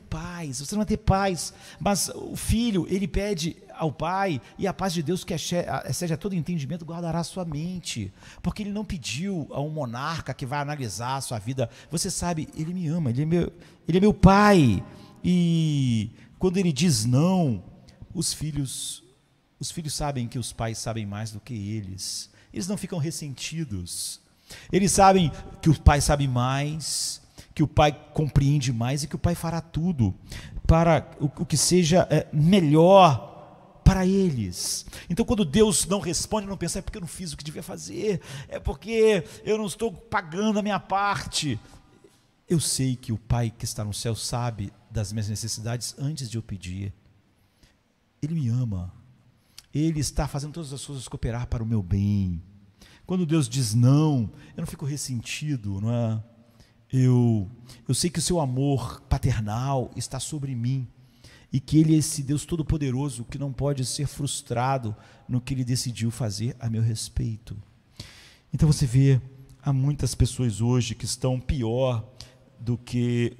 paz, mas o filho, ele pede ao pai, e a paz de Deus que excede a todo entendimento guardará a sua mente, porque ele não pediu a um monarca que vai analisar a sua vida. Você sabe, ele me ama, ele é meu pai, e quando ele diz não, os filhos sabem que os pais sabem mais do que eles não ficam ressentidos. Eles sabem que o pai sabe mais, que o pai compreende mais e que o pai fará tudo para o que seja melhor para eles. Então, quando Deus não responde, não pensa, é porque eu não fiz o que devia fazer, é porque eu não estou pagando a minha parte. Eu sei que o Pai que está no céu sabe das minhas necessidades antes de eu pedir. Ele me ama, Ele está fazendo todas as coisas cooperar para o meu bem. Quando Deus diz não, eu não fico ressentido, não é? Eu sei que o seu amor paternal está sobre mim e que Ele é esse Deus todo-poderoso que não pode ser frustrado no que Ele decidiu fazer a meu respeito. Então você vê, há muitas pessoas hoje que estão pior do que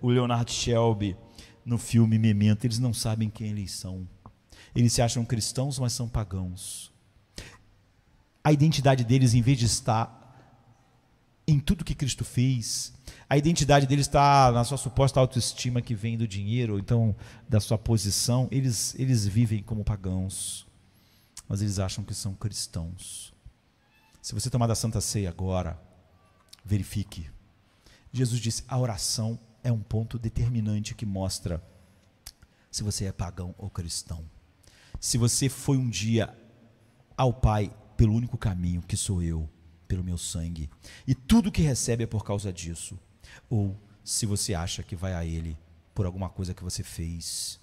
o Leonard Shelby no filme Memento. Eles não sabem quem eles são. Eles se acham cristãos, mas são pagãos. A identidade deles, em vez de estar em tudo que Cristo fez, a identidade deles está na sua suposta autoestima que vem do dinheiro, ou então da sua posição. Eles vivem como pagãos, mas eles acham que são cristãos. Se você tomar da Santa Ceia agora, verifique. Jesus disse, a oração é um ponto determinante que mostra se você é pagão ou cristão. Se você foi um dia ao Pai pelo único caminho, que sou eu, pelo meu sangue, e tudo que recebe é por causa disso, ou se você acha que vai a Ele por alguma coisa que você fez,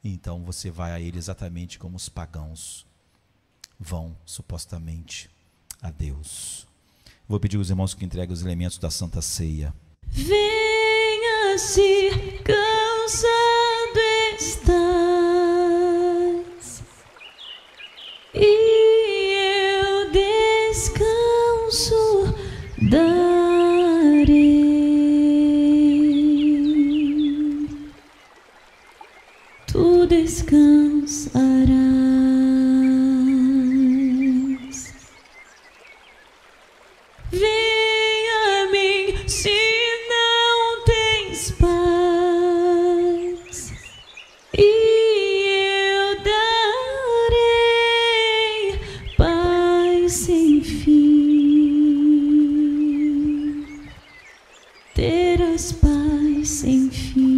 então você vai a Ele exatamente como os pagãos vão, supostamente, a Deus. Vou pedir aos irmãos que entreguem os elementos da Santa Ceia. Venha se cansado estás, e eu descanso darei. Tu descansarás. Venha a mim se não tens paz, e eu darei paz sem fim. Terás paz sem fim.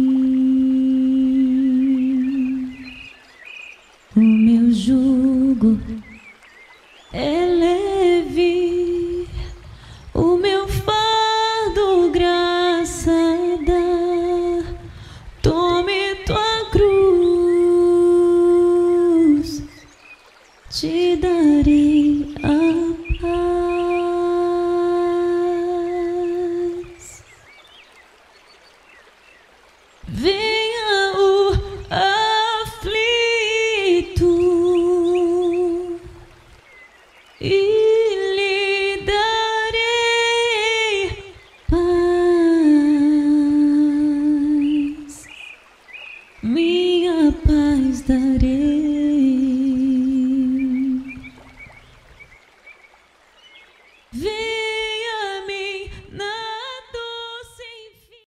O meu jugo é leve, o meu fardo graça dá. Tome tua cruz, te darei.